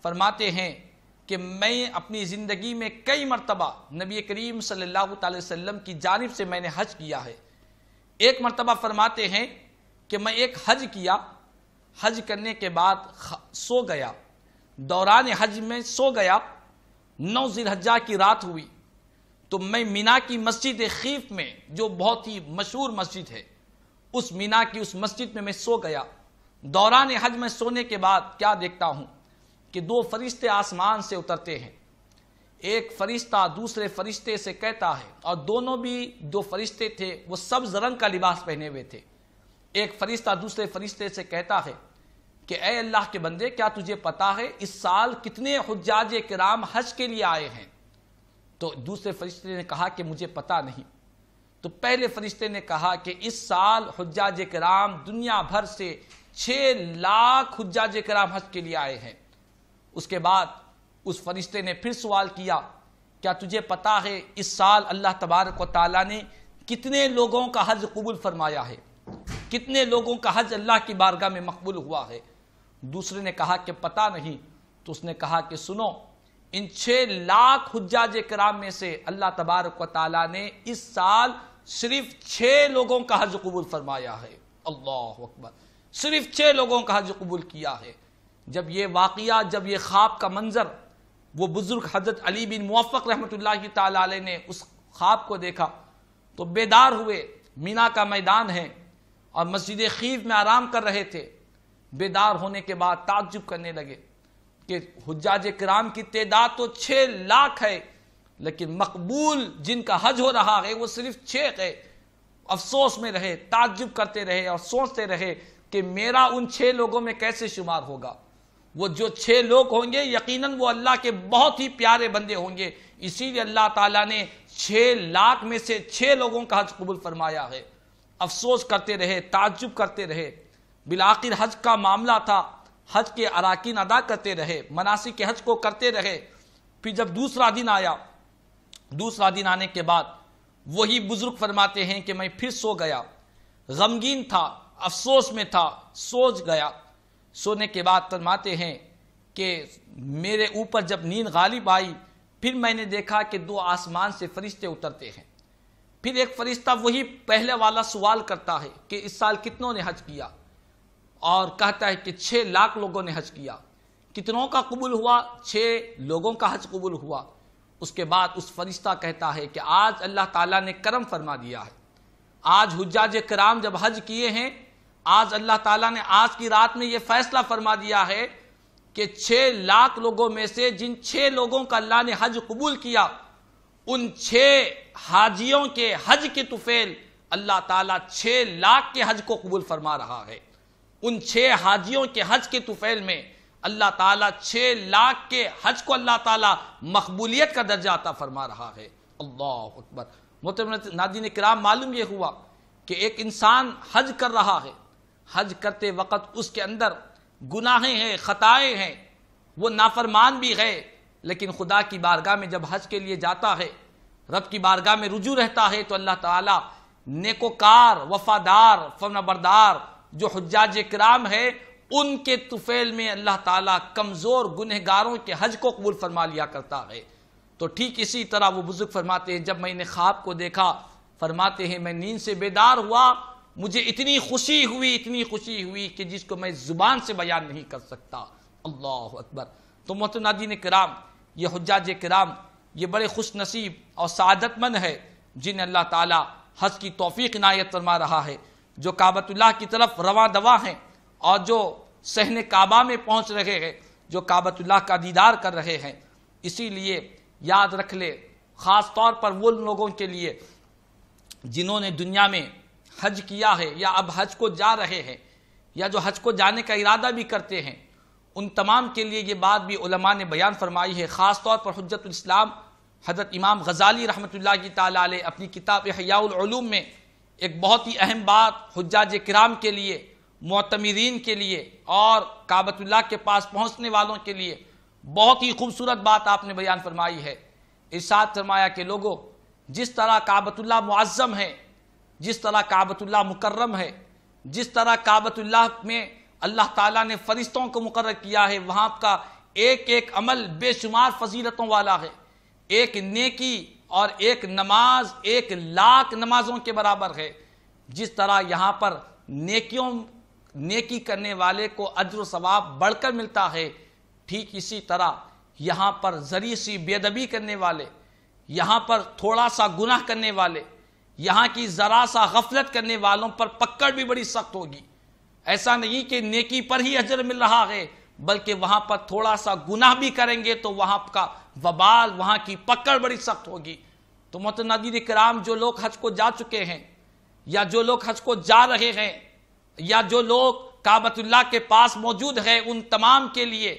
فرماتے ہیں کہ میں اپنی زندگی میں کئی مرتبہ نبی کریم صلی اللہ علیہ وسلم کی جانب سے میں نے حج کیا ہے۔ ایک مرتبہ فرماتے ہیں کہ میں ایک حج کیا، حج کرنے کے بعد سو گیا، دوران حج میں سو گیا۔ 9 ذی الحجہ کی رات ہوئی تو میں مینا کی مسجد خیف میں، جو بہت ہی مشہور مسجد ہے، اس مینا کی اس مسجد میں سو گیا۔ دوران حج میں سونے کے بعد کیا دیکھتا ہوں کہ 2 فرشتے آسمان سے اترتے ہیں۔ ایک فرشتہ دوسرے فرشتے سے کہتا ہے، اور دونوں بھی 2 فرشتے تھے، وہ سبز رنگ کا لباس پہنے ہوئے تھے۔ ایک فرشتہ دوسرے فرشتے سے کہتا ہے کہ اے اللہ کے بندے، کیا تجھے پتا ہے اس سال کتنے حجاج کرام حج کے لیے آئے ہیں؟ تو دوسرے فرشتے نے کہا کہ مجھے پتا نہیں۔ تو پہلے فرشتے نے کہا کہ اس سال حجاج کرام دنیا بھر سے 6 لاکھ حجاج کرام حج کے لیے آئے ہیں۔ اس کے بعد اس فرشتے نے پھر سوال کیا، کیا تجھے پتا ہے اس سال اللہ تبارک و تعالیٰ نے کتنے لوگوں کا حج قبول فرمایا ہے؟ کتنے لوگوں کا حج اللہ کی بارگاہ میں مقبول ہوا ہے؟ دوسرے نے کہا کہ پتا نہیں۔ تو اس نے کہا کہ سنو، ان 6 لاکھ حجاج کرام میں سے اللہ تبارک و تعالیٰ نے اس سال صرف 6 لوگوں کا حج قبول فرمایا ہے۔ اللہ اکبر، صرف 6 لوگوں کا حج قبول کیا ہے۔ جب یہ واقعہ، جب یہ خواب کا منظر وہ بزرگ حضرت علی بن موفق رحمۃ اللہ تعالی علیہ نے اس خواب کو دیکھا تو بیدار ہوئے۔ مینا کا میدان ہے اور مسجد خیف میں آرام کر رہے تھے۔ بیدار ہونے کے بعد تعجب کرنے لگے کہ حجاج کرام کی تعداد تو 6 لاکھ ہے، لیکن مقبول جن کا حج ہو رہا ہے وہ صرف 6 ہے۔ افسوس میں رہے، تعجب کرتے رہے اور سوچتے رہے کہ میرا ان 6 لوگوں میں کیسے شمار ہوگا۔ وہ جو 6 لوگ ہوں گے یقیناً وہ اللہ کے بہت ہی پیارے بندے ہوں گے، اسی لیے اللہ تعالیٰ نے 6 لاکھ میں سے 6 لوگوں کا حج قبول فرمایا ہے۔ افسوس کرتے رہے، تعجب کرتے رہے، بالآخر حج کا معاملہ تھا، حج کے اراکین ادا کرتے رہے، مناسک حج کو کرتے رہے۔ پھر جب دوسرا دن آیا، دوسرا دن آنے کے بعد وہی بزرگ فرماتے ہیں کہ میں پھر سو گیا، غمگین تھا، افسوس میں تھا، سو گیا۔ سونے کے بعد فرماتے ہیں کہ میرے اوپر جب نیند غالب آئی، پھر میں نے دیکھا کہ 2 آسمان سے فرشتے اترتے ہیں۔ پھر ایک فرشتہ وہی پہلے والا سوال کرتا ہے کہ اس سال کتنوں نے حج کیا، اور کہتا ہے کہ 6 لاکھ لوگوں نے حج کیا۔ کتنوں کا قبول ہوا؟ 6 لوگوں کا حج قبول ہوا۔ اس کے بعد اس فرشتہ کہتا ہے کہ آج اللہ تعالیٰ نے کرم فرما دیا ہے، آج حجاج کرام جب حج کیے ہیں، آج اللہ تعالیٰ نے آج کی رات میں یہ فیصلہ فرما دیا ہے کہ 6 لاکھ لوگوں میں سے جن 6 لوگوں کا اللہ نے حج قبول کیا، ان 6 حاجیوں کے حج کے طفیل اللہ تعالیٰ 6 لاکھ کے حج کو قبول فرما رہا ہے۔ ان 6 حاجیوں کے حج کے طفیل میں اللہ تعالیٰ 6 لاکھ کے حج کو اللہ تعالیٰ مقبولیت کا درجہ عطا فرما رہا ہے۔ اللہ اکبر۔ محترم ناظرین کرام، معلوم یہ ہوا کہ ایک انسان حج کر رہا ہے، حج کرتے وقت اس کے اندر گناہیں ہیں، خطائیں ہیں، وہ نافرمان بھی ہے، لیکن خدا کی بارگاہ میں جب حج کے لیے جاتا ہے، رب کی بارگاہ میں رجوع رہتا ہے، تو اللہ تعالیٰ نیکوکار، وفادار، فرمانبردار جو حجاج کرام ہے، ان کے طفیل میں اللہ تعالیٰ کمزور گنہگاروں کے حج کو قبول فرما لیا کرتا ہے۔ تو ٹھیک اسی طرح وہ بزرگ فرماتے ہیں جب میں نے خواب کو دیکھا، فرماتے ہیں میں نیند سے بیدار ہوا، مجھے اتنی خوشی ہوئی کہ جس کو میں زبان سے بیان نہیں کر سکتا۔ اللہ اکبر۔ تو محترم ناظرین کرام، یہ حجاج کرام یہ بڑے خوش نصیب اور سعادت مند ہے جنہیں اللہ تعالیٰ حج کی توفیق عنایت فرما رہا ہے، جو کعبۃ اللہ کی طرف رواں دواں ہیں، اور جو صحن کعبہ میں پہنچ رہے ہیں، جو کعبۃ اللہ کا دیدار کر رہے ہیں۔ اسی لیے یاد رکھ لے، خاص طور پر وہ لوگوں کے لیے جنہوں نے دنیا میں حج کیا ہے یا اب حج کو جا رہے ہیں، یا جو حج کو جانے کا ارادہ بھی کرتے ہیں، ان تمام کے لیے یہ بات بھی علماء نے بیان فرمائی ہے۔ خاص طور پر حجت الاسلام حضرت امام غزالی رحمۃ اللہ تعالیٰ علیہ اپنی کتاب احیاء العلوم میں ایک بہت ہی اہم بات حجاج کرام کے لیے، معتمرین کے لیے اور کعبۃ اللہ کے پاس پہنچنے والوں کے لیے بہت ہی خوبصورت بات آپ نے بیان فرمائی ہے۔ ارشاد فرمایا کہ لوگوں، جس طرح کعبۃ اللہ معظم ہے، جس طرح کعبۃ اللہ مکرم ہے، جس طرح کعبۃ اللہ میں اللہ تعالیٰ نے فرشتوں کو مقرر کیا ہے، وہاں کا ایک ایک عمل بے شمار فضیلتوں والا ہے۔ ایک نیکی اور ایک نماز 1 لاکھ نمازوں کے برابر ہے۔ جس طرح یہاں پر نیکی کرنے والے کو اجر و ثواب بڑھ کر ملتا ہے، ٹھیک اسی طرح یہاں پر ذری سی بے ادبی کرنے والے، یہاں پر تھوڑا سا گناہ کرنے والے، یہاں کی ذرا سا غفلت کرنے والوں پر پکڑ بھی بڑی سخت ہوگی۔ ایسا نہیں کہ نیکی پر ہی اجر مل رہا ہے، بلکہ وہاں پر تھوڑا سا گناہ بھی کریں گے تو وہاں کا وبال، وہاں کی پکڑ بڑی سخت ہوگی۔ تو محترم ناظرین کرام، جو لوگ حج کو جا چکے ہیں، یا جو لوگ حج کو جا رہے ہیں، یا جو لوگ کعبۃ اللہ کے پاس موجود ہیں، ان تمام کے لیے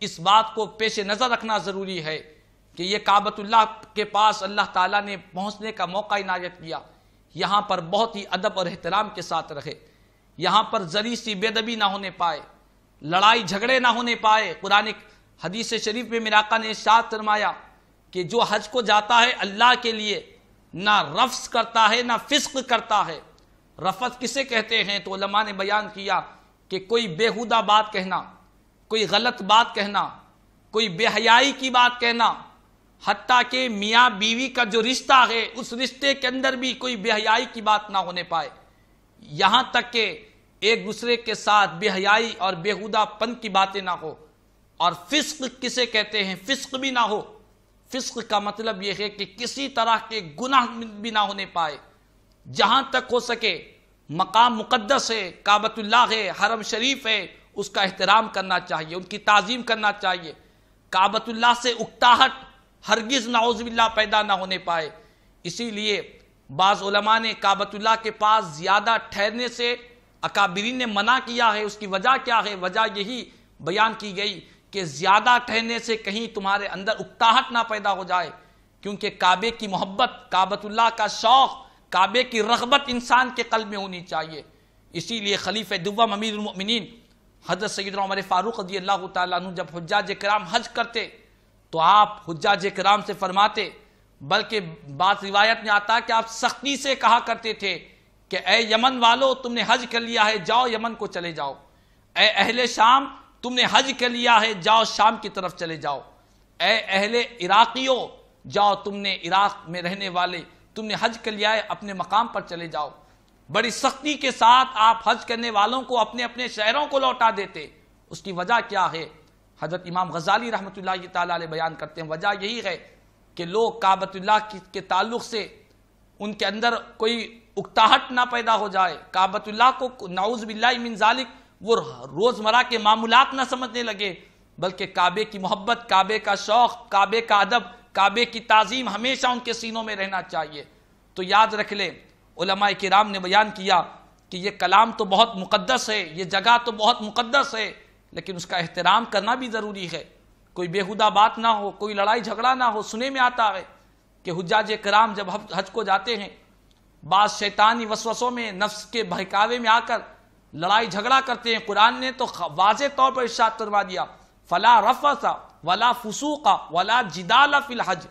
اس بات کو پیش نظر رکھنا ضروری ہے کہ یہ کعبۃ اللہ کے پاس اللہ تعالیٰ نے پہنچنے کا موقع عنایت کیا، یہاں پر بہت ہی ادب اور احترام کے ساتھ رہے، یہاں پر ذری سی بے ادبی نہ ہونے پائے، لڑائی جھگڑے نہ ہونے پائے۔ قرآن حدیث شریف میں میرے آقا نے ارشاد فرمایا کہ جو حج کو جاتا ہے اللہ کے لیے، نہ رفث کرتا ہے نہ فسق کرتا ہے۔ رفث کسے کہتے ہیں؟ تو علماء نے بیان کیا کہ کوئی بیہودہ بات کہنا، کوئی غلط بات کہنا، کوئی بے حیائی کی بات کہنا، حتیٰ کہ میاں بیوی کا جو رشتہ ہے اس رشتے کے اندر بھی کوئی بے حیائی کی بات نہ ہونے پائے، یہاں تک کہ ایک دوسرے کے ساتھ بے حیائی اور بیہودہ پن کی باتیں نہ ہو۔ اور فسق کسے کہتے ہیں؟ فسق بھی نہ ہو۔ فسق کا مطلب یہ ہے کہ کسی طرح کے گناہ بھی نہ ہونے پائے۔ جہاں تک ہو سکے مقام مقدس ہے، کعبۃ اللہ ہے، حرم شریف ہے، اس کا احترام کرنا چاہیے، ان کی تعظیم کرنا چاہیے۔ کعبۃ اللہ سے اکتاہٹ ہرگز نعوذ باللہ پیدا نہ ہونے پائے۔ اسی لیے بعض علماء نے کعبۃ اللہ کے پاس زیادہ ٹھہرنے سے اکابرین نے منع کیا ہے۔ اس کی وجہ کیا ہے؟ وجہ یہی بیان کی گئی کہ زیادہ ٹھہرنے سے کہیں تمہارے اندر اکتاہٹ نہ پیدا ہو جائے، کیونکہ کعبے کی محبت، کعبۃ اللہ کا شوق، کعبے کی رغبت انسان کے قلب میں ہونی چاہیے۔ اسی لیے خلیفہ دوم امیر المؤمنین حضرت سیدنا عمر فاروق رضی اللہ تعالیٰ عنہ جب حجاج کرام حج کرتے تو آپ حجاج کرام سے فرماتے، بلکہ بعض روایت میں آتا ہے کہ آپ سختی سے کہا کرتے تھے کہ اے یمن والو، تم نے حج کر لیا ہے، جاؤ یمن کو چلے جاؤ۔ اے اہل شام، تم نے حج کر لیا ہے، جاؤ شام کی طرف چلے جاؤ۔ اے اہل عراقیوں، جاؤ تم نے عراق میں رہنے والے، تم نے حج کر لیا ہے، اپنے مقام پر چلے جاؤ۔ بڑی سختی کے ساتھ آپ حج کرنے والوں کو اپنے اپنے شہروں کو لوٹا دیتے۔ اس کی وجہ کیا ہے؟ حضرت امام غزالی رحمۃ اللہ تعالیٰ علیہ بیان کرتے ہیں، وجہ یہی ہے کہ لوگ کعبۃ اللہ کے تعلق سے ان کے اندر کوئی اکتاہٹ نہ پیدا ہو جائے، کعبۃ اللہ کو نعوذ باللہ من ذالک وہ روزمرہ کے معمولات نہ سمجھنے لگے، بلکہ کعبے کی محبت، کعبے کا شوق، کعبے کا ادب، کعبے کی تعظیم ہمیشہ ان کے سینوں میں رہنا چاہیے۔ تو یاد رکھ لیں، علماء کرام نے بیان کیا کہ یہ کلام تو بہت مقدس ہے، یہ جگہ تو بہت مقدس ہے، لیکن اس کا احترام کرنا بھی ضروری ہے۔ کوئی بےہودہ بات نہ ہو، کوئی لڑائی جھگڑا نہ ہو۔ سنے میں آتا ہے کہ حجاج کرام جب حج کو جاتے ہیں، بعض شیطانی وسوسوں میں، نفس کے بہکاوے میں آ کر لڑائی جھگڑا کرتے ہیں۔ قرآن نے تو واضح طور پر ارشاد فرما دیا، فلا رفث ولا فسوق ولا جدال فی الحج۔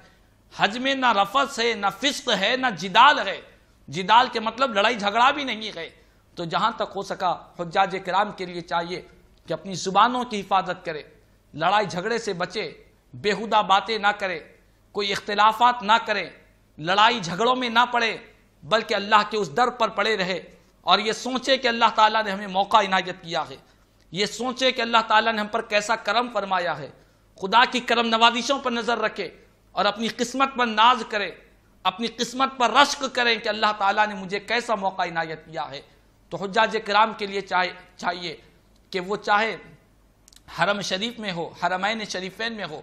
حج میں نہ رفث ہے، نہ فسق ہے، نہ جدال ہے۔ جدال کے مطلب لڑائی جھگڑا بھی نہیں ہے۔ تو جہاں تک ہو سکا حجاج کرام کے لیے چاہیے کہ اپنی زبانوں کی حفاظت کرے، لڑائی جھگڑے سے بچے، بےہودہ باتیں نہ کرے، کوئی اختلافات نہ کرے، لڑائی جھگڑوں میں نہ پڑے، بلکہ اللہ کے اس در پر پڑے رہے اور یہ سوچے کہ اللہ تعالیٰ نے ہمیں موقع عنایت کیا ہے، یہ سوچے کہ اللہ تعالیٰ نے ہم پر کیسا کرم فرمایا ہے، خدا کی کرم نوازشوں پر نظر رکھے اور اپنی قسمت پر ناز کرے، اپنی قسمت پر رشک کریں کہ اللہ تعالیٰ نے مجھے کیسا موقع عنایت کیا ہے۔ تو حجاج کرام کے لیے چاہیے کہ وہ چاہے حرم شریف میں ہو، حرمین شریفین میں ہو،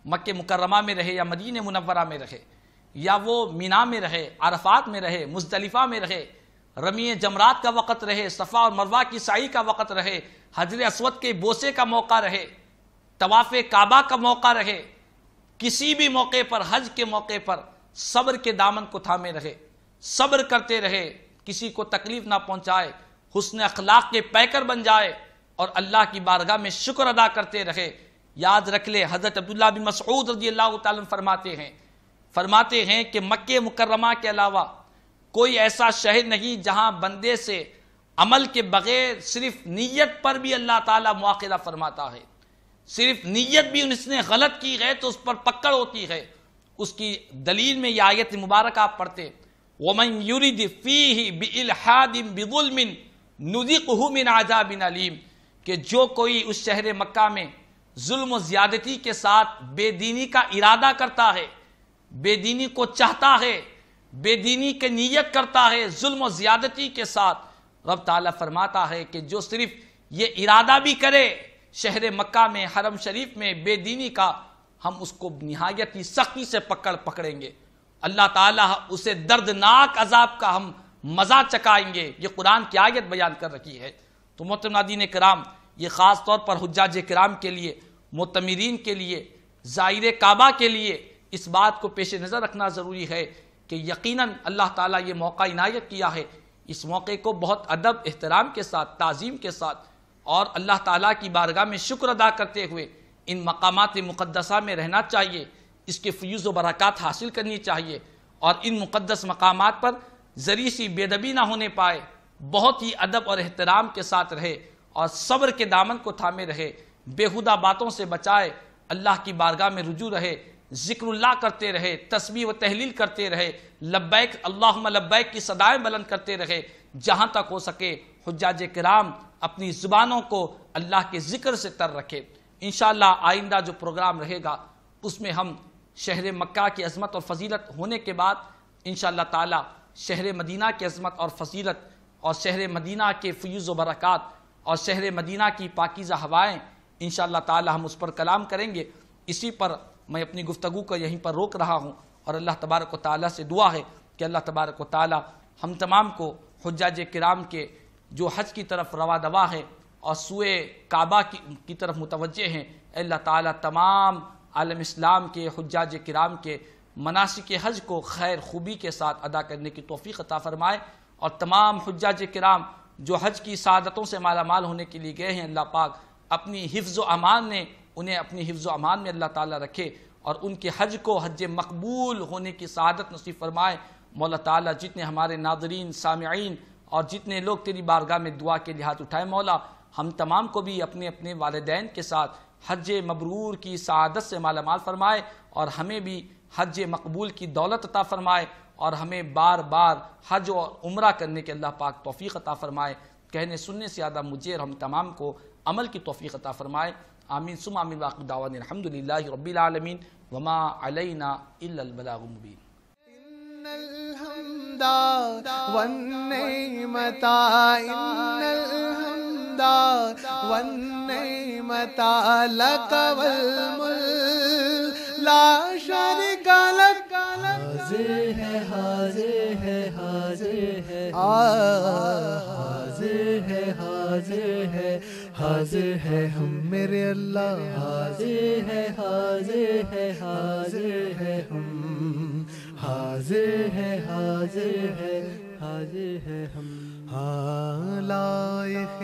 مکہ مکرمہ میں رہے یا مدینہ منورہ میں رہے، یا وہ مینا میں رہے، عرفات میں رہے، مزدلفہ میں رہے، رمی جمرات کا وقت رہے، صفا اور مروہ کی سعی کا وقت رہے، حجر اسود کے بوسے کا موقع رہے، طواف کعبہ کا موقع رہے، کسی بھی موقع پر، حج کے موقع پر صبر کے دامن کو تھامے رہے، صبر کرتے رہے، کسی کو تکلیف نہ پہنچائے، حسن اخلاق کے پیکر بن جائے اور اللہ کی بارگاہ میں شکر ادا کرتے رہے۔ یاد رکھ لے، حضرت عبداللہ بن مسعود رضی اللہ تعالیٰ فرماتے ہیں کہ مکہ مکرمہ کے علاوہ کوئی ایسا شہر نہیں جہاں بندے سے عمل کے بغیر صرف نیت پر بھی اللہ تعالیٰ مواخذہ فرماتا ہے۔ صرف نیت بھی اس نے غلط کی ہے تو اس پر پکڑ ہوتی ہے۔ اس کی دلیل میں یہ آیت مبارکہ آپ پڑھتے، وَمَنْ يُرِدْ فِيهِ بِإِلْحَادٍ بِظُلْمٍ نُذِقْهُ مِنْ عَذَابٍ أَلِيمٍ، کہ جو کوئی اس شہر مکہ میں ظلم و زیادتی کے ساتھ بے دینی کا ارادہ کرتا ہے، بے دینی کو چاہتا ہے، بے دینی کی نیت کرتا ہے ظلم و زیادتی کے ساتھ، رب تعالیٰ فرماتا ہے کہ جو صرف یہ ارادہ بھی کرے شہر مکہ میں، حرم شریف میں بے دینی کا، ہم اس کو نہایت ہی سختی سے پکڑیں گے۔ اللہ تعالیٰ اسے دردناک عذاب کا ہم مزہ چکائیں گے۔ یہ قرآن کی آیت بیان کر رکھی ہے۔ تو محترم ناظرین کرام، یہ خاص طور پر حجاج کرام کے لیے، معتمرین کے لیے، زائر کعبہ کے لیے اس بات کو پیش نظر رکھنا ضروری ہے کہ یقیناً اللہ تعالیٰ یہ موقع عنایت کیا ہے۔ اس موقع کو بہت ادب، احترام کے ساتھ، تعظیم کے ساتھ اور اللہ تعالیٰ کی بارگاہ میں شکر ادا کرتے ہوئے ان مقامات مقدسہ میں رہنا چاہیے، اس کے فیوز و برکات حاصل کرنی چاہیے اور ان مقدس مقامات پر ذری سی بے ادبی نہ ہونے پائے، بہت ہی ادب اور احترام کے ساتھ رہے اور صبر کے دامن کو تھامے رہے، بےہودہ باتوں سے بچائے، اللہ کی بارگاہ میں رجوع رہے، ذکر اللہ کرتے رہے، تسبیح و تحلیل کرتے رہے، لبیک اللہم لبیک کی صدائیں بلند کرتے رہے۔ جہاں تک ہو سکے حجاج کرام اپنی زبانوں کو اللہ کے ذکر سے تر رکھے۔ انشاءاللہ آئندہ جو پروگرام رہے گا اس میں ہم شہر مکہ کی عظمت اور فضیلت ہونے کے بعد انشاءاللہ تعالی شہر مدینہ کی عظمت اور فضیلت اور شہر مدینہ کے فیوز و برکات اور شہر مدینہ کی پاکیزہ ہوائیں انشاءاللہ تعالی ہم اس پر کلام کریں گے۔ اسی پر میں اپنی گفتگو کو یہیں پر روک رہا ہوں اور اللہ تبارک و تعالیٰ سے دعا ہے کہ اللہ تبارک و تعالیٰ ہم تمام کو حجاج کرام کے جو حج کی طرف روا دوا ہے اور سوئے کعبہ کی طرف متوجہ ہیں، اللہ تعالیٰ تمام عالم اسلام کے حجاج کرام کے مناسک حج کو خیر خوبی کے ساتھ ادا کرنے کی توفیق عطا فرمائے، اور تمام حجاج کرام جو حج کی سعادتوں سے مالا مال ہونے کے لیے گئے ہیں، اللہ پاک اپنی حفظ و امان میں انہیں اپنی حفظ و امان میں اللہ تعالیٰ رکھے اور ان کے حج کو حج مقبول ہونے کی سعادت نصیب فرمائے۔ مولا تعالیٰ جتنے ہمارے ناظرین، سامعین اور جتنے لوگ تیری بارگاہ میں دعا کے لیے ہاتھ اٹھائے، مولا ہم تمام کو بھی اپنے اپنے والدین کے ساتھ حج مبرور کی سعادت سے مالا مال فرمائے، اور ہمیں بھی حج مقبول کی دولت عطا فرمائے، اور ہمیں بار بار حج اور عمرہ کرنے کے اللہ پاک توفیق عطا فرمائے۔ کہنے سننے سے زیادہ مجھے اور ہم تمام کو عمل کی توفیق عطا فرمائے۔ آمین ثم آمین، واخر دعوانا الحمدللہ رب العالمین وما علینا الا البلاغ المبین۔ إن الحمد والنعمة إن الحمد والنعمة لك والملك لا شريك لك حاضر ہے حاضر ہے حاضر ہے حاضر ہے حاضر ہے حاضر ہے ہم میرے اللہ حاضر ہے حاضر ہے حاضر ہے ہم حاضر ہے حاضر ہے حاضر ہے ہم لائق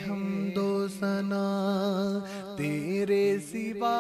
حمد و ثنا تیرے سوا